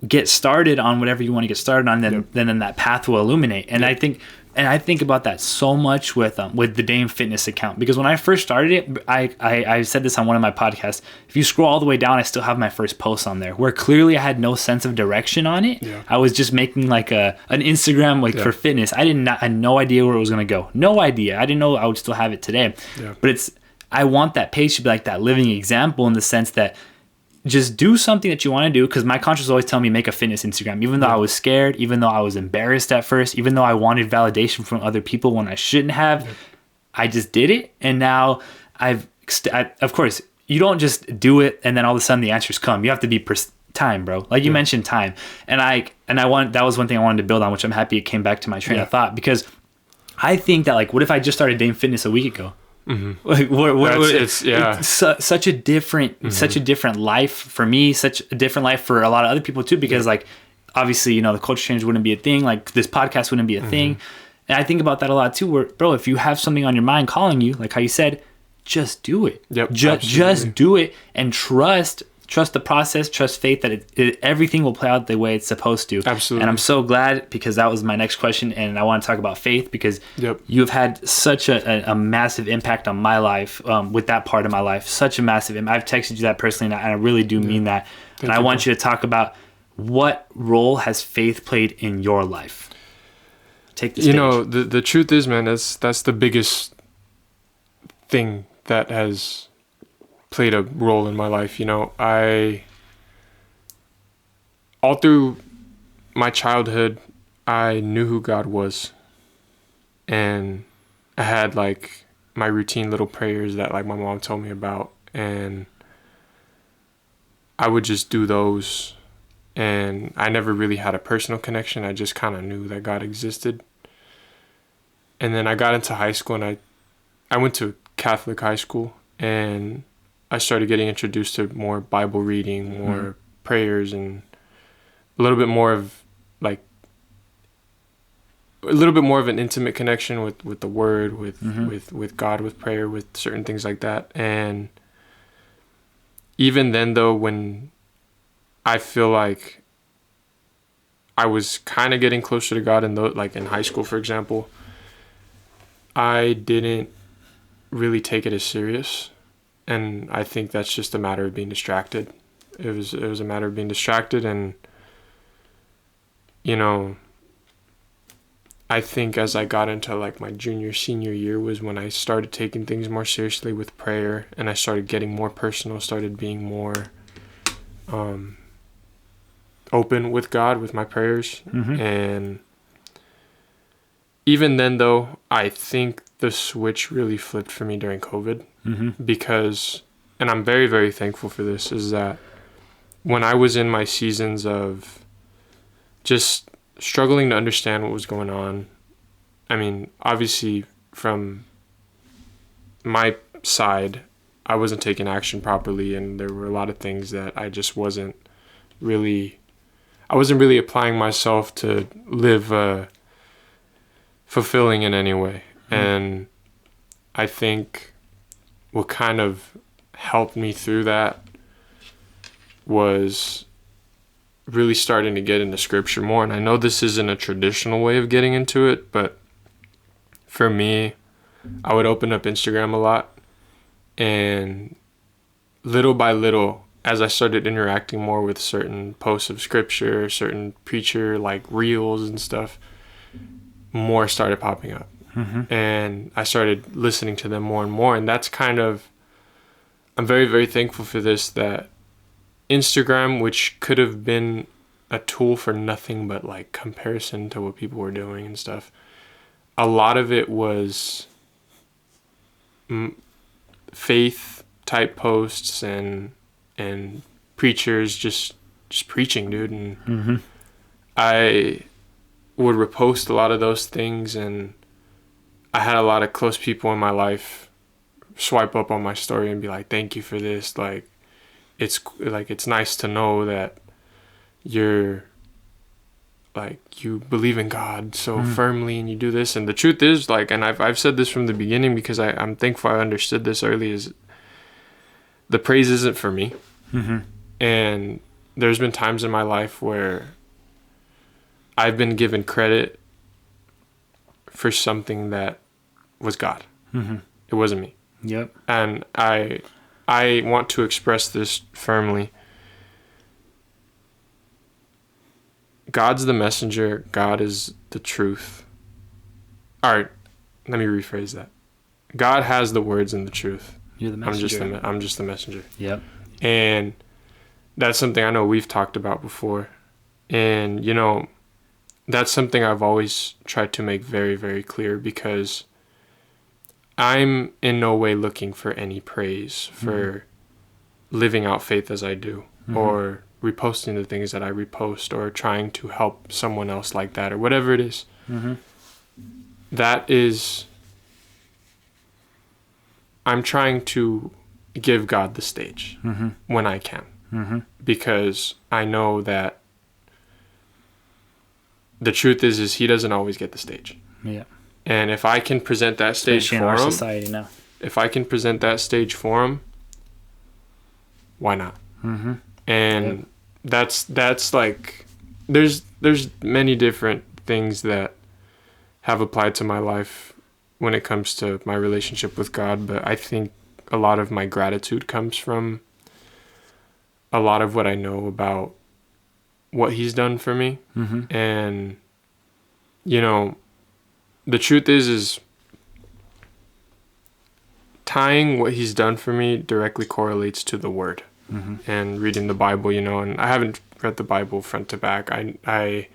Get started on whatever you want to get started on, then that path will illuminate. And I think about that so much with the Dame Fitness account, because when I first started it, I said this on one of my podcasts. If you scroll all the way down, I still have my first post on there, where clearly I had no sense of direction on it. Yeah. I was just making like an Instagram for fitness. I had no idea where it was gonna go. No idea. I didn't know I would still have it today. Yeah. But I want that page to be like that living example, in the sense that just do something that you want to do, because my conscience always telling me make a fitness Instagram, even though I was scared, even though I was embarrassed at first, even though I wanted validation from other people when I shouldn't have. I just did it, and now of course, you don't just do it and then all of a sudden the answers come. You have to be time, bro. Like you mentioned, time, and that was one thing I wanted to build on, which I'm happy it came back to my train of thought, because I think that, like, what if I just started Dame Fitness a week ago? Like, it's such a different life for me, such a different life for a lot of other people too, because like, obviously, the culture change wouldn't be a thing, like this podcast wouldn't be a thing. And I think about that a lot too, where, bro, if you have something on your mind calling you, like how you said, just do it. Just do it, and trust the process, trust faith that everything will play out the way it's supposed to. Absolutely. And I'm so glad, because that was my next question, and I want to talk about faith, because you've had such a massive impact on my life, with that part of my life. Such a massive impact. I've texted you that personally, and I really do mean that. And I want you to talk about, what role has faith played in your life? Take the stage. The truth is, man, that's the biggest thing that has played a role in my life. All through my childhood, I knew who God was, and I had like my routine little prayers that like my mom told me about, and I would just do those, and I never really had a personal connection. I just kind of knew that God existed. And then I got into high school, and I went to Catholic high school, and I started getting introduced to more Bible reading, more prayers, and a little bit more of an intimate connection with the Word, with God, with prayer, with certain things like that. And even then, though, when I feel like I was kind of getting closer to God like in high school, for example, I didn't really take it as serious. And I think that's just a matter of being distracted. It was a matter of being distracted, and you know, I think as I got into like my senior year was when I started taking things more seriously with prayer, and I started getting more personal, started being more open with God with my prayers. And even then though, I think the switch really flipped for me during COVID, because, and I'm very, very thankful for this, is that when I was in my seasons of just struggling to understand what was going on, I mean, obviously from my side, I wasn't taking action properly, and there were a lot of things that I just wasn't really applying myself to live fulfilling in any way. And I think what kind of helped me through that was really starting to get into scripture more. And I know this isn't a traditional way of getting into it, but for me, I would open up Instagram a lot, and little by little, as I started interacting more with certain posts of scripture, certain preacher like reels and stuff, more started popping up. And I started listening to them more and more. And that's kind of, I'm very, very thankful for this, that Instagram, which could have been a tool for nothing but like comparison to what people were doing and stuff, a lot of it was faith type posts and preachers just preaching, dude. And I would repost a lot of those things, and I had a lot of close people in my life swipe up on my story and be like, thank you for this. Like, it's nice to know that you're like, you believe in God so firmly and you do this. And the truth is, like, and I've said this from the beginning, because I'm thankful I understood this early, is the praise isn't for me. And there's been times in my life where I've been given credit for something that was God. It wasn't me. Yep. And I want to express this firmly. God's the messenger. God is the truth. All right, let me rephrase that. God has the words and the truth. You're the messenger. I'm just the messenger. Yep. And that's something I know we've talked about before. And, you know, that's something I've always tried to make very, very clear, because I'm in no way looking for any praise for living out faith as I do, or reposting the things that I repost, or trying to help someone else like that, or whatever it is. That is, I'm trying to give God the stage when I can, because I know that the truth is he doesn't always get the stage. Yeah. And if I can present that stage Especially for in our him, society now. if I can present that stage for him, why not? And that's like, there's many different things that have applied to my life when it comes to my relationship with God, but I think a lot of my gratitude comes from a lot of what I know about what he's done for me. And, you know, the truth is tying what he's done for me directly correlates to the word. And reading the Bible, you know, and I haven't read the Bible front to back. I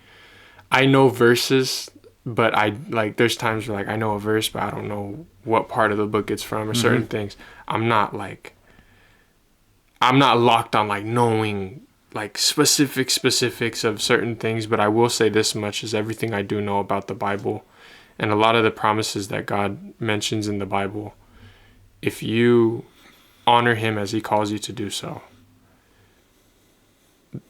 know verses, but I like, there's times where like I know a verse, but I don't know what part of the book it's from, or certain things. I'm not locked on like knowing like specifics of certain things, but I will say this much, is everything I do know about the Bible and a lot of the promises that God mentions in the Bible, if you honor him as he calls you to do so,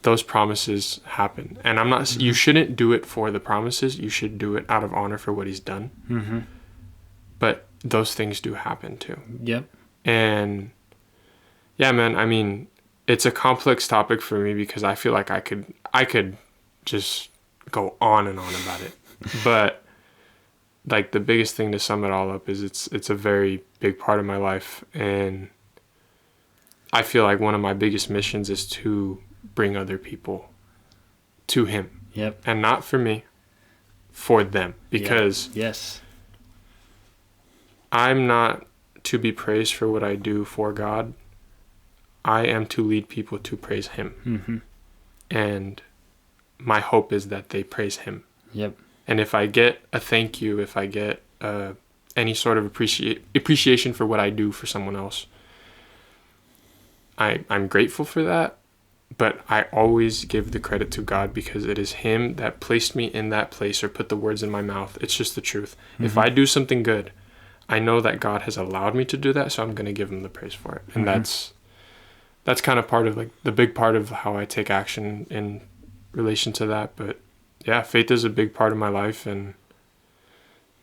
those promises happen. And I'm not, you shouldn't do it for the promises, you should do it out of honor for what he's done. But those things do happen too. Yep. And yeah, man, I mean, it's a complex topic for me, because I feel like I could just go on and on about it. But like the biggest thing to sum it all up is it's a very big part of my life, and I feel like one of my biggest missions is to bring other people to him. Yep. And not for me, for them. Because yes, I'm not to be praised for what I do for God. I am to lead people to praise him. mm-hmm. And my hope is that they praise him. Yep. And if I get a thank you, if I get any sort of appreciation for what I do for someone else, I'm grateful for that. But I always give the credit to God, because it is him that placed me in that place or put the words in my mouth. It's just the truth. Mm-hmm. If I do something good, I know that God has allowed me to do that, so I'm going to give him the praise for it. And mm-hmm. that's kind of part of like the big part of how I take action in relation to that. But yeah, faith is a big part of my life, and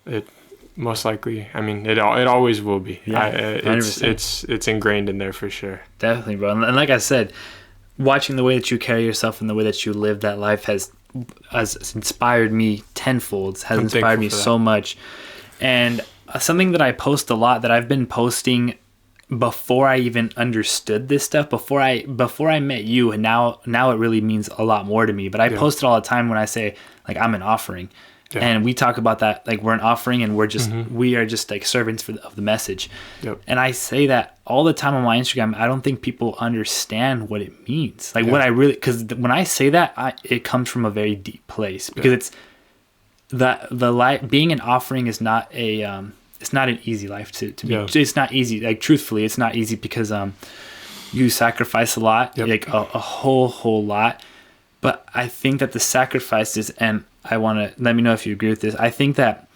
it most likely, I mean, it always will be. Yeah, it's ingrained in there for sure. Definitely, bro. And like I said, watching the way that you carry yourself and the way that you live that life has inspired me tenfold, has inspired me so much. And something that I post a lot, that I've been posting before I even understood this stuff, before I met you, and now it really means a lot more to me. But I post it all the time when I say, like, I'm an offering. Yeah. And we talk about that, like, we're an offering, and we are just like servants of the message. Yep. And I say that all the time on my Instagram. I don't think people understand what it means. Like what I really, because when I say that, it comes from a very deep place, because it's the life, being an offering is not it's not an easy life to be. Yeah. It's not easy. Like, truthfully, it's not easy, because you sacrifice a lot, like a whole lot. But I think that the sacrifices, and I want to let me know if you agree with this. I think that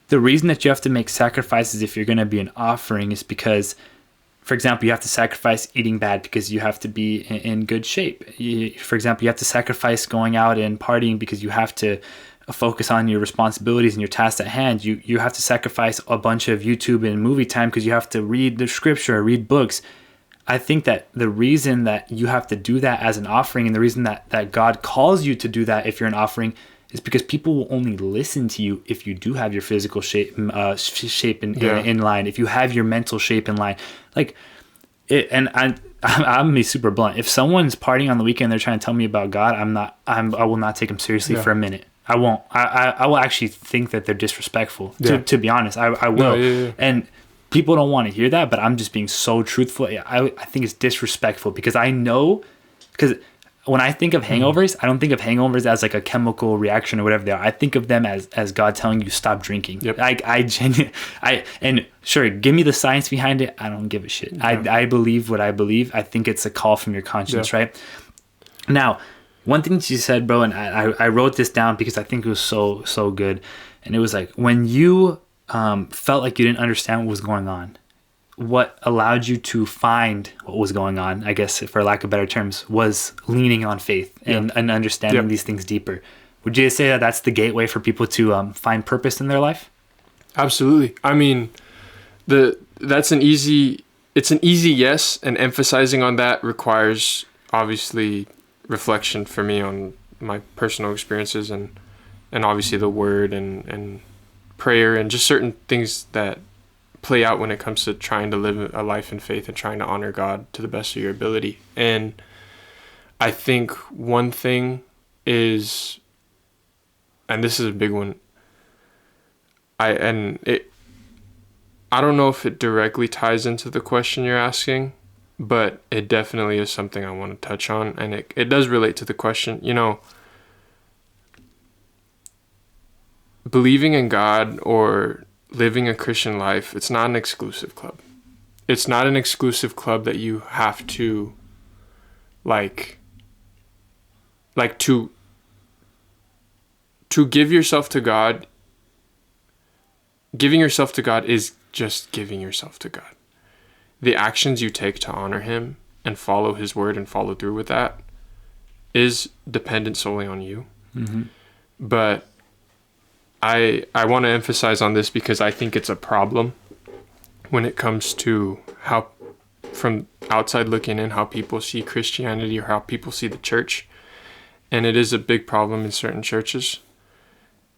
the reason that you have to make sacrifices if you're going to be an offering is because, for example, you have to sacrifice eating bad because you have to be in good shape. For example, you have to sacrifice going out and partying because you have to focus on your responsibilities and your tasks at hand. You have to sacrifice a bunch of YouTube and movie time because you have to read the scripture, read books. I think that the reason that you have to do that as an offering, and the reason that God calls you to do that if you're an offering, is because people will only listen to you if you do have your physical shape in line, if you have your mental shape in line. Like, and I'm gonna be super blunt. If someone's partying on the weekend, they're trying to tell me about God, I will not take them seriously for a minute. I won't. I will actually think that they're disrespectful. To be honest, I will. And people don't want to hear that, but I'm just being so truthful. I think it's disrespectful, because I know, because when I think of hangovers, I don't think of hangovers as like a chemical reaction or whatever they are. I think of them as God telling you stop drinking. Yep. And sure, give me the science behind it. I don't give a shit. I believe what I believe. I think it's a call from your conscience, right? Now, one thing that you said, bro, and I wrote this down because I think it was so good. And it was like, when you felt like you didn't understand what was going on, what allowed you to find what was going on, I guess, for lack of better terms, was leaning on faith and understanding these things deeper. Would you say that that's the gateway for people to find purpose in their life? Absolutely. I mean, it's an easy yes, and emphasizing on that requires, obviously, reflection for me on my personal experiences, and obviously the word and prayer, and just certain things that play out when it comes to trying to live a life in faith and trying to honor God to the best of your ability. And I think one thing is, and this is a big one, I don't know if it directly ties into the question you're asking, but it definitely is something I want to touch on, and it does relate to the question. You know, believing in God or living a Christian life, it's not an exclusive club. It's not an exclusive club that you have to like to give yourself to God. Giving yourself to God is just giving yourself to God. The actions you take to honor him and follow his word and follow through with that is dependent solely on you. Mm-hmm. But I want to emphasize on this because I think it's a problem when it comes to how, from outside looking in, how people see Christianity or how people see the church. and it is a big problem in certain churches,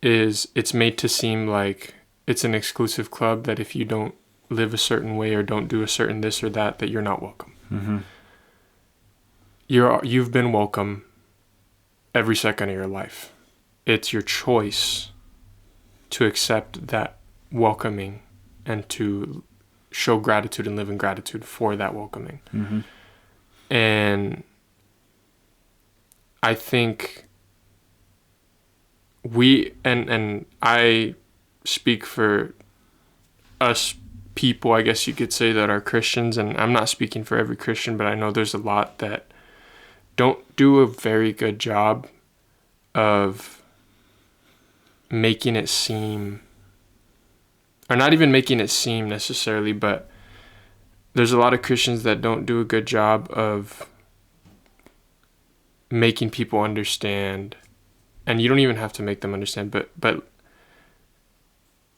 is it's made to seem like it's an exclusive club, that if you don't live a certain way or don't do a certain this or that, that you're not welcome. Mm-hmm. You've been welcome every second of your life. It's your choice to accept that welcoming and to show gratitude and live in gratitude for that welcoming. Mm-hmm. And I think and I speak for us people, I guess you could say, that are Christians, and I'm not speaking for every Christian, but I know there's a lot that don't do a very good job of making it seem, or not even making it seem necessarily, but there's a lot of Christians that don't do a good job of making people understand, and you don't even have to make them understand, but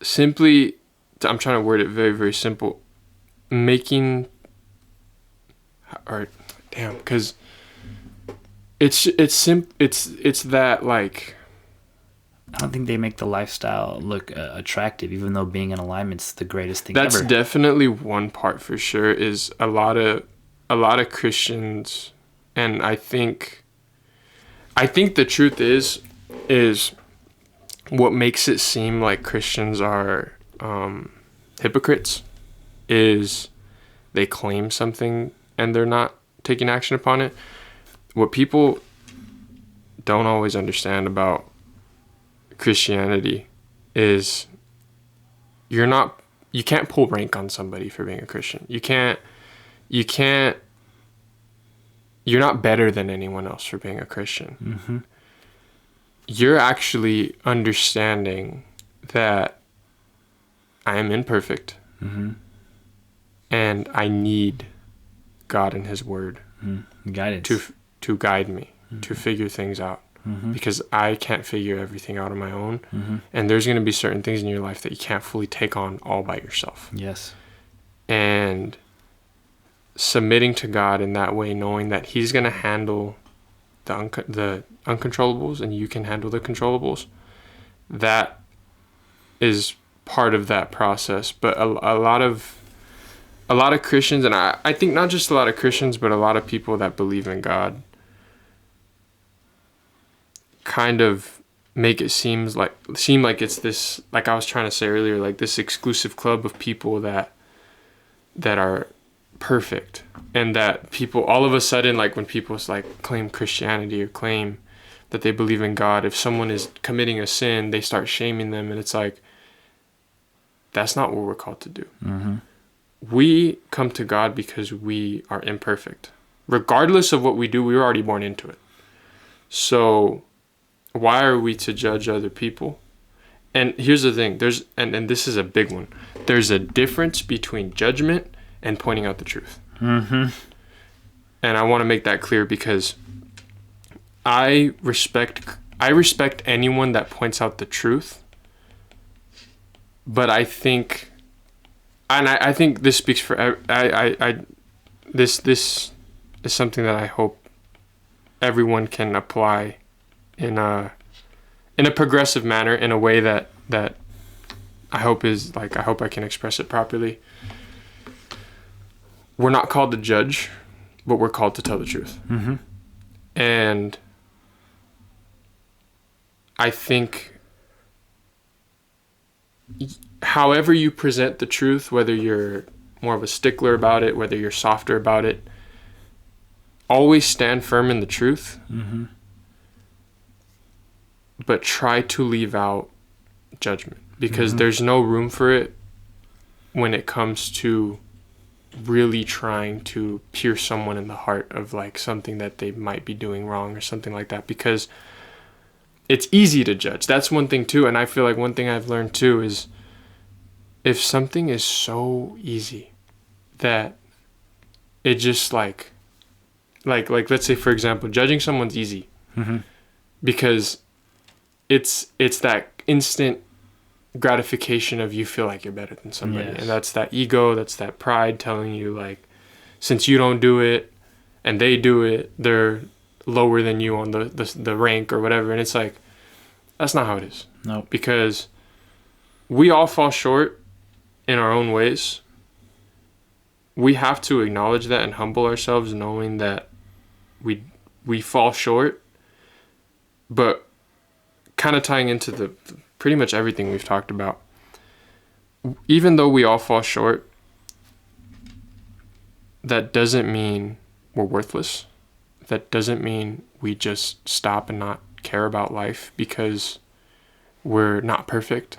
simply, I'm trying to word it very, very simple, because it's that, like, I don't think they make the lifestyle look attractive, even though being in alignment's the greatest thing ever. That's definitely one part for sure, is a lot of Christians, and I think the truth is what makes it seem like Christians are hypocrites is they claim something and they're not taking action upon it. What people don't always understand about Christianity is you can't pull rank on somebody for being a Christian. You're not better than anyone else for being a Christian. Mm-hmm. You're actually understanding that I am imperfect, mm-hmm. and I need God and His Word Guidance. to guide me, mm-hmm. to figure things out. Mm-hmm. Because I can't figure everything out on my own. Mm-hmm. And there's going to be certain things in your life that you can't fully take on all by yourself. Yes. And submitting to God in that way, knowing that He's going to handle the uncontrollables and you can handle the controllables, that is part of that process. But a lot of Christians, and I think not just a lot of Christians, but a lot of people that believe in God, kind of make it seem like it's this, like I was trying to say earlier, like this exclusive club of people that are perfect, and that people all of a sudden, like when people like claim Christianity or claim that they believe in God, if someone is committing a sin, they start shaming them, and it's like, that's not what we're called to do. Mm-hmm. We come to God because we are imperfect. Regardless of what we do, we were already born into it. So why are we to judge other people? And here's the thing, and this is a big one. There's a difference between judgment and pointing out the truth. Mm-hmm. And I want to make that clear, because I respect anyone that points out the truth. But I think, and I think this speaks for this is something that I hope everyone can apply in a progressive manner, in a way that I hope is like, I hope I can express it properly. We're not called to judge, but we're called to tell the truth. Mm-hmm. And I think however you present the truth, whether you're more of a stickler about it, whether you're softer about it, always stand firm in the truth. Mm-hmm. But try to leave out judgment, because mm-hmm. there's no room for it when it comes to really trying to pierce someone in the heart of like something that they might be doing wrong or something like that, because it's easy to judge. That's one thing too. And I feel like one thing I've learned too is, if something is so easy that it just like let's say, for example, judging someone's easy, mm-hmm. because it's that instant gratification of you feel like you're better than somebody. Yes. And that's that ego, that's that pride telling you, like, since you don't do it and they do it, they're lower than you on the rank or whatever. And it's like, that's not how it is. No. Because we all fall short in our own ways. We have to acknowledge that and humble ourselves, knowing that we fall short. But kind of tying into the pretty much everything we've talked about, even though we all fall short, that doesn't mean we're worthless. That doesn't mean we just stop and not care about life because we're not perfect.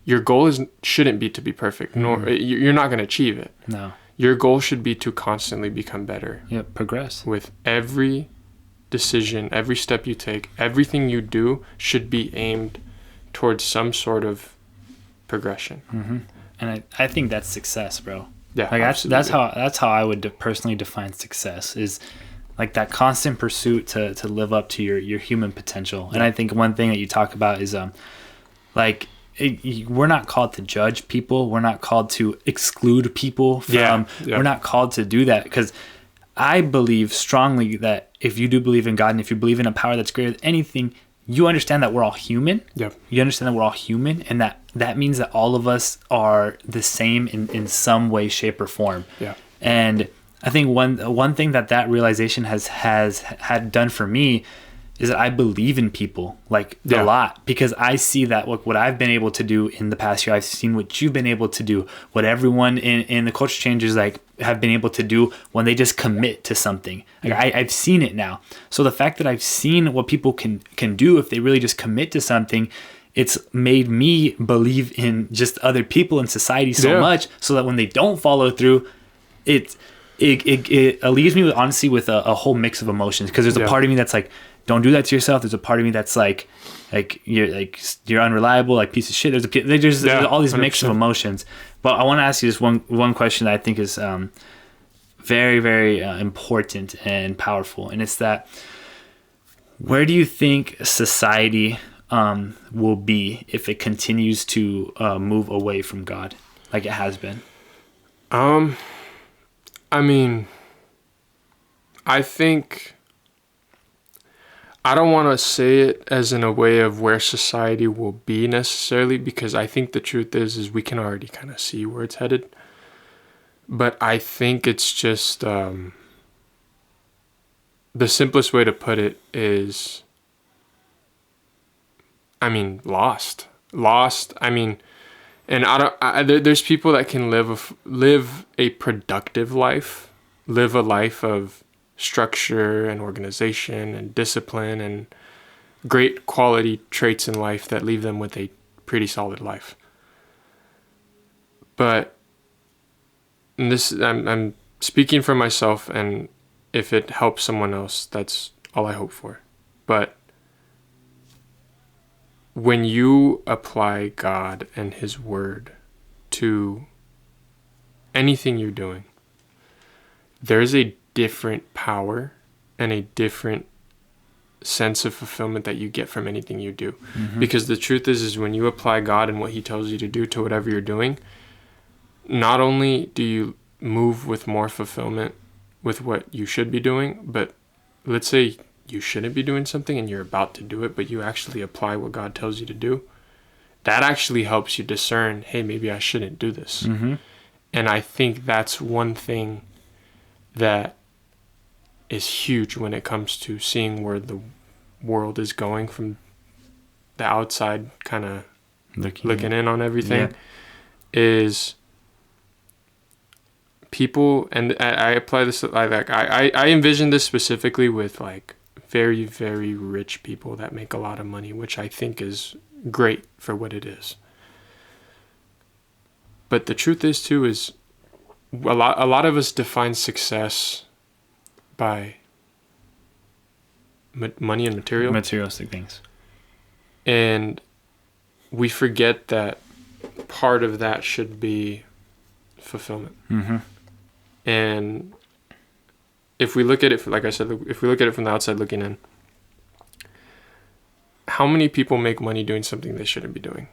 Your goal shouldn't be to be perfect, nor you're not going to achieve it. No. Your goal should be to constantly become better. Yeah, progress. With every decision, every step you take, everything you do should be aimed towards some sort of progression. Mm-hmm. And I think that's success, bro. Yeah, like absolutely. that's how I would personally define success, is like that constant pursuit to live up to your human potential. Yeah. And I think one thing that you talk about is we're not called to judge people. We're not called to exclude people from. We're not called to do that, because I believe strongly that if you do believe in God and if you believe in a power that's greater than anything, you understand that we're all human. Yep. You understand that we're all human, and that means that all of us are the same in some way, shape, or form. Yeah. And I think one thing that realization has had done for me is that I believe in people a lot, because I see that what I've been able to do in the past year. I've seen what you've been able to do, what everyone in the culture changes have been able to do when they just commit to something. I've seen it now. So the fact that I've seen what people can do if they really just commit to something, it's made me believe in just other people in society so much, so that when they don't follow through, it leaves me with a whole mix of emotions, because there's a part of me that's like, don't do that to yourself. There's a part of me that's like you're unreliable, like piece of shit. There's all these 100%. Mix of emotions. But I want to ask you just one question that I think is very, very important and powerful, and it's that, where do you think society will be if it continues to move away from God like it has been? I mean, I think, I don't want to say it as in a way of where society will be necessarily, because I think the truth is we can already kind of see where it's headed. But I think it's just, the simplest way to put it is, lost. And there's people that can live a productive life, live a life of structure and organization and discipline and great quality traits in life that leave them with a pretty solid life. But I'm speaking for myself, and if it helps someone else, that's all I hope for. But when you apply God and His Word to anything you're doing, there's a different power and a different sense of fulfillment that you get from anything you do. Mm-hmm. Because the truth is when you apply God and what He tells you to do to whatever you're doing, not only do you move with more fulfillment with what you should be doing, but let's say you shouldn't be doing something and you're about to do it, but you actually apply what God tells you to do. That actually helps you discern, hey, maybe I shouldn't do this. Mm-hmm. And I think that's one thing that is huge when it comes to seeing where the world is going from the outside, kind of looking in on everything, is people, and I apply this, I envision this specifically with like very, very rich people that make a lot of money, which I think is great for what it is. But the truth is too, is a lot of us define success by money and materialistic things, and we forget that part of that should be fulfillment. Mm-hmm. And if we look at it, like I said, if we look at it from the outside looking in, how many people make money doing something they shouldn't be doing?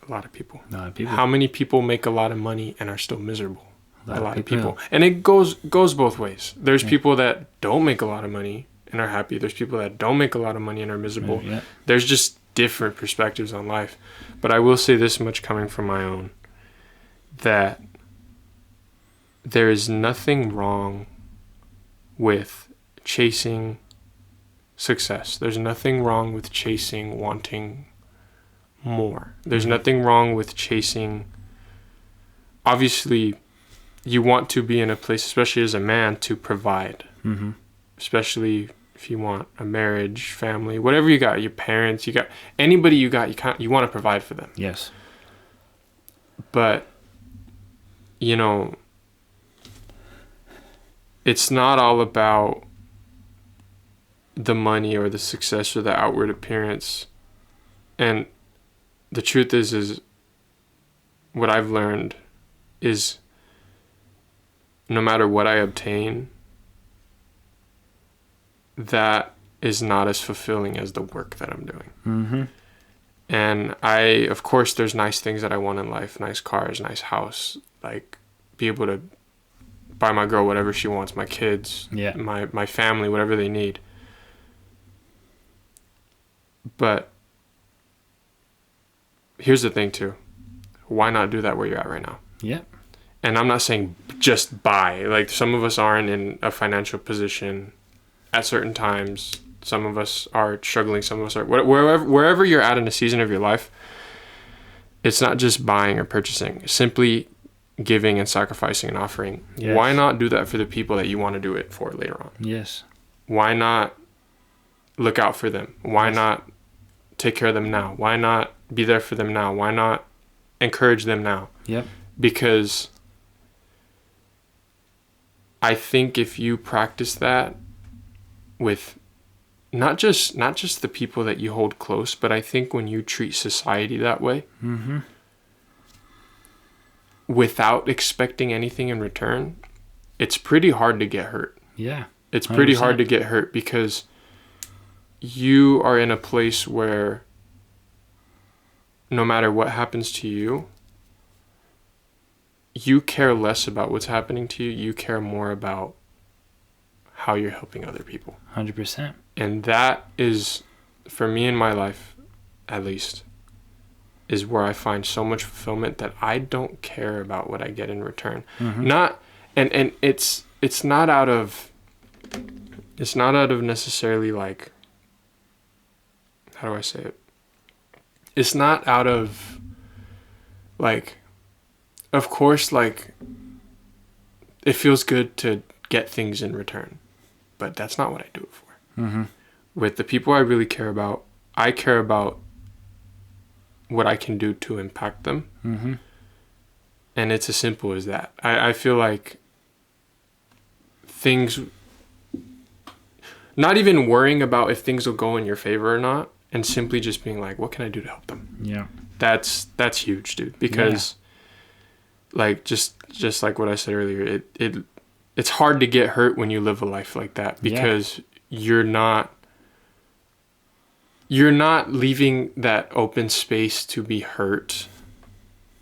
A lot of people. How many people make a lot of money and are still miserable? A lot of people. And it goes both ways. There's people that don't make a lot of money and are happy. There's people that don't make a lot of money and are miserable. Yeah. There's just different perspectives on life. But I will say this much coming from my own, that there is nothing wrong with chasing success. There's nothing wrong with chasing wanting more. There's nothing wrong with chasing, obviously you want to be in a place, especially as a man, to provide. Mm-hmm. Especially if you want a marriage, family, whatever you got, your parents, you got anybody you got, you want to provide for them. Yes. But, you know, it's not all about the money or the success or the outward appearance. And the truth is what I've learned is no matter what I obtain, that is not as fulfilling as the work that I'm doing. Mm-hmm. And of course, there's nice things that I want in life, nice cars, nice house, like be able to buy my girl whatever she wants, my kids, my family, whatever they need. But here's the thing too. Why not do that where you're at right now? Yeah. And I'm not saying just buy. Like, some of us aren't in a financial position at certain times. Some of us are struggling. Some of us are wherever you're at in a season of your life. It's not just buying or purchasing. It's simply giving and sacrificing and offering. Yes. Why not do that for the people that you want to do it for later on? Yes. Why not look out for them? Why not take care of them now? Why not be there for them now? Why not encourage them now? Yep. Because I think if you practice that with not just the people that you hold close, but I think when you treat society that way, mm-hmm. without expecting anything in return, it's pretty hard to get hurt. Yeah. It's pretty hard to get hurt because you are in a place where no matter what happens to you, you care less about what's happening to you. You care more about how you're helping other people. 100%. And that is, for me in my life, at least, is where I find so much fulfillment that I don't care about what I get in return. Mm-hmm. And it's not out of necessarily, like, how do I say it? It's not out of, like, of course, like, it feels good to get things in return, but that's not what I do it for. Mm-hmm. With the people I really care about, I care about what I can do to impact them. Mm-hmm. And it's as simple as that. I feel like things, not even worrying about if things will go in your favor or not, and simply just being like, what can I do to help them? Yeah. That's huge, dude. Because like, just like what I said earlier, it's hard to get hurt when you live a life like that, because you're not leaving that open space to be hurt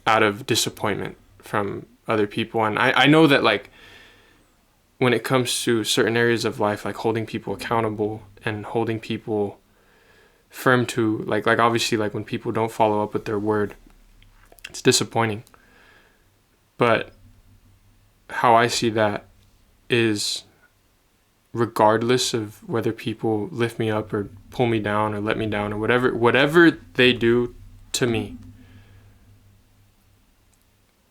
out of disappointment from other people. And I know that, like, when it comes to certain areas of life, like holding people accountable and holding people firm to, like obviously, like, when people don't follow up with their word, it's disappointing. But how I see that is, regardless of whether people lift me up or pull me down or let me down or whatever they do to me,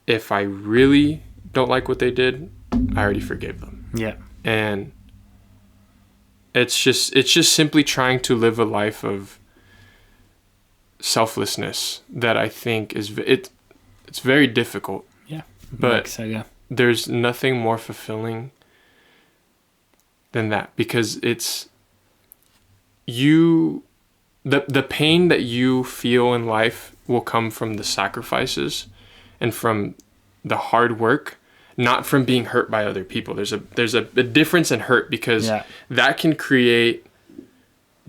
if I really don't like what they did, I already forgave them. Yeah. And it's just simply trying to live a life of selflessness that I think is it's very difficult. Yeah. But there's nothing more fulfilling than that, because it's the pain that you feel in life will come from the sacrifices and from the hard work, not from being hurt by other people. There's a difference in hurt, because that can create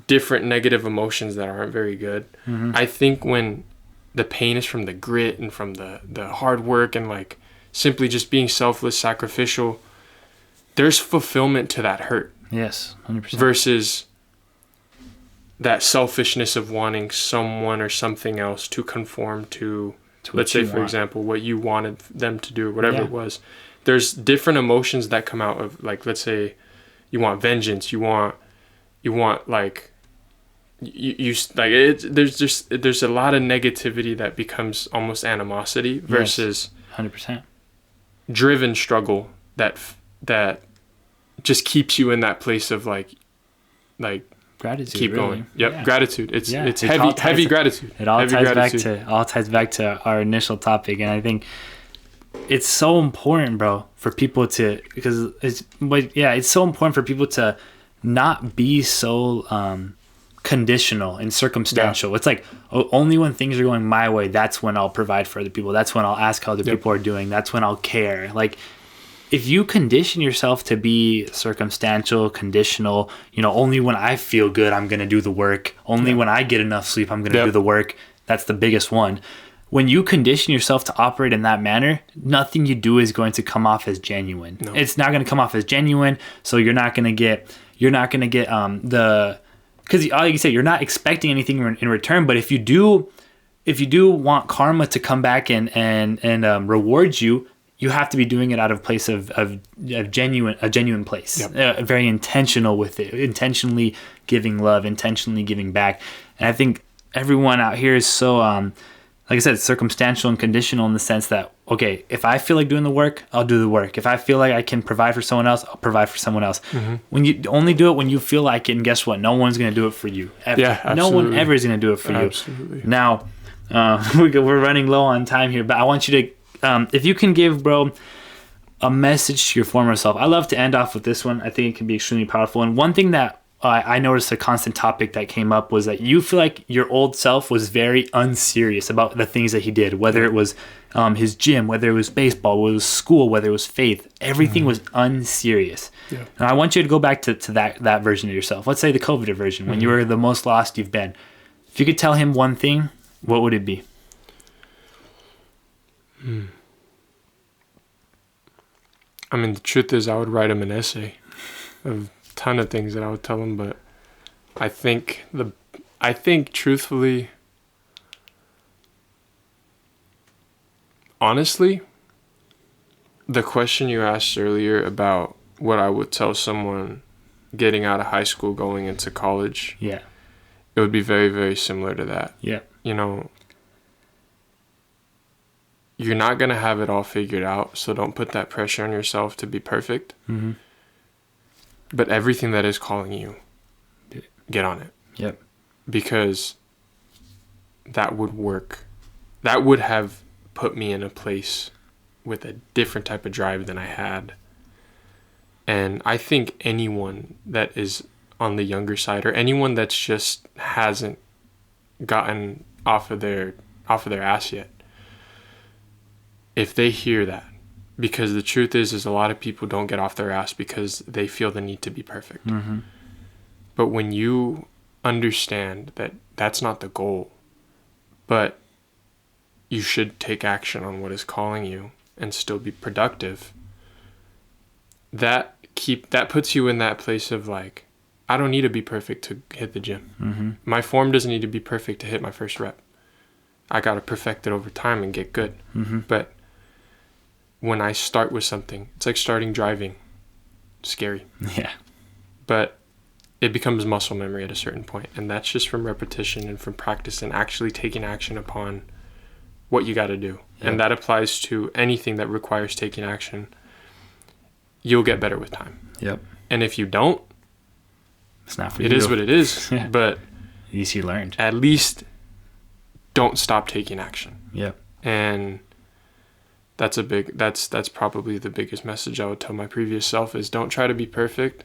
different negative emotions that aren't very good. Mm-hmm. I think when the pain is from the grit and from the hard work and, like, simply just being selfless, sacrificial, there's fulfillment to that hurt. Yes, 100%. Versus that selfishness of wanting someone or something else to conform to let's say, for example, what you wanted them to do, whatever it was. There's different emotions that come out of, like, let's say you want vengeance, you want like, you like it. There's a lot of negativity that becomes almost animosity versus 100% driven struggle that just keeps you in that place of like gratitude. Keep really. going. Yep, Yeah. gratitude. It's It heavy gratitude. It all heavy ties back to our initial topic, and I think it's so important, bro, for people to, because it's so important for people to not be so conditional and circumstantial. Yeah. It's like, only when things are going my way, that's when I'll provide for other people. That's when I'll ask how other people are doing. That's when I'll care. Like, if you condition yourself to be circumstantial, conditional, only when I feel good, I'm going to do the work. Only when I get enough sleep, I'm going to do the work. That's the biggest one. When you condition yourself to operate in that manner, nothing you do is going to come off as genuine. No. It's not going to come off as genuine. So you're not going to get because like you said, you're not expecting anything in return. But if you do want karma to come back and reward you, you have to be doing it out of place of a genuine place. Yep. Very intentional with it, intentionally giving love, intentionally giving back. And I think everyone out here is so, like I said, circumstantial and conditional in the sense that, okay, if I feel like doing the work, I'll do the work. If I feel like I can provide for someone else, I'll provide for someone else. Mm-hmm. When you only do it when you feel like it, and guess what? No one's going to do it for you. Ever. Yeah, absolutely. No one ever is going to do it for you. Now, we're running low on time here, but I want you to, if you can give, bro, a message to your former self. I love to end off with this one. I think it can be extremely powerful. And one thing that I noticed, a constant topic that came up, was that you feel like your old self was very unserious about the things that he did, whether it was his gym, whether it was baseball, whether it was school, whether it was faith. Everything was unserious. Yeah. And I want you to go back to that version of yourself. Let's say the COVID version, when you were the most lost you've been. If you could tell him one thing, what would it be? I mean, the truth is, I would write him an essay of a ton of things that I would tell him, but I think truthfully, honestly, the question you asked earlier about what I would tell someone getting out of high school, going into college, it would be very, very similar to that. Yeah. You're not going to have it all figured out, so don't put that pressure on yourself to be perfect. Mm-hmm. But everything that is calling you, get on it. Yep. Because that would work. That would have put me in a place with a different type of drive than I had. And I think anyone that is on the younger side, or anyone that's just hasn't gotten off of their ass yet, if they hear that, because the truth is a lot of people don't get off their ass because they feel the need to be perfect. Mm-hmm. But when you understand that that's not the goal, but you should take action on what is calling you and still be productive, that puts you in that place of like, I don't need to be perfect to hit the gym. Mm-hmm. My form doesn't need to be perfect to hit my first rep. I got to perfect it over time and get good. Mm-hmm. But when I start with something, it's like starting driving. Scary. Yeah. But it becomes muscle memory at a certain point. And that's just from repetition and from practice and actually taking action upon what you got to do. Yeah. And that applies to anything that requires taking action. You'll get better with time. Yep. And if you don't, it's not for you. It is what it is. Yeah. But at least you learned. At least don't stop taking action. Yep. And that's probably the biggest message I would tell my previous self is don't try to be perfect,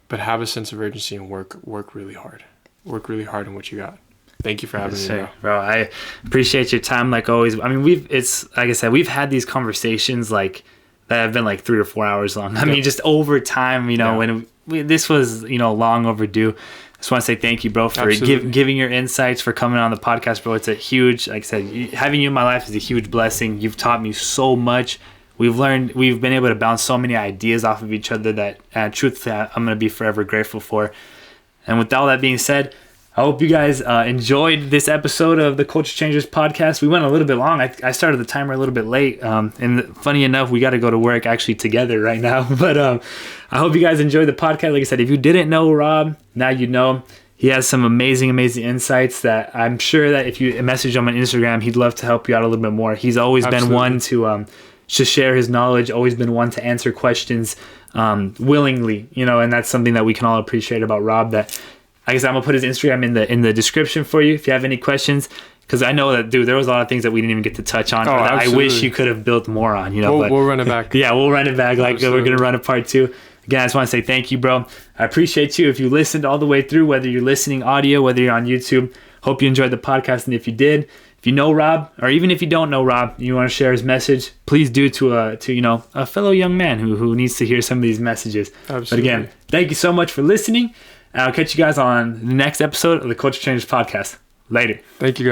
but have a sense of urgency and work really hard. Work really hard on what you got. Thank you for having me, bro. I appreciate your time like always. I mean, it's like I said, we've had these conversations like that have been like 3 or 4 hours long. I mean, just over time, when this was, long overdue. I just want to say thank you, bro, for giving your insights, for coming on the podcast, bro. It's a huge, like I said, having you in my life is a huge blessing. You've taught me so much we've been able to bounce so many ideas off of each other that truthfully I'm going to be forever grateful for. And with all that being said, I hope you guys enjoyed this episode of the Culture Changers podcast. We went a little bit long. I started the timer a little bit late. And funny enough, we got to go to work actually together right now. But I hope you guys enjoyed the podcast. Like I said, if you didn't know Rob, now you know. He has some amazing insights that I'm sure that if you message him on Instagram, he'd love to help you out a little bit more. He's always been one to share his knowledge, always been one to answer questions willingly, and that's something that we can all appreciate about Rob. That, like I said, I'm gonna put his Instagram in the description for you if you have any questions, because I know that, dude, there was a lot of things that we didn't even get to touch on. That I wish you could have built more on. We'll run it back. Yeah, we'll run it back. We're gonna run a part 2. Again, I just want to say thank you, bro. I appreciate you. If you listened all the way through, whether you're listening audio, whether you're on YouTube, hope you enjoyed the podcast. And if you did, if you know Rob, or even if you don't know Rob, you want to share his message, please do to a fellow young man who needs to hear some of these messages. Absolutely. But again, thank you so much for listening. And I'll catch you guys on the next episode of the Culture Changers podcast. Later. Thank you, guys.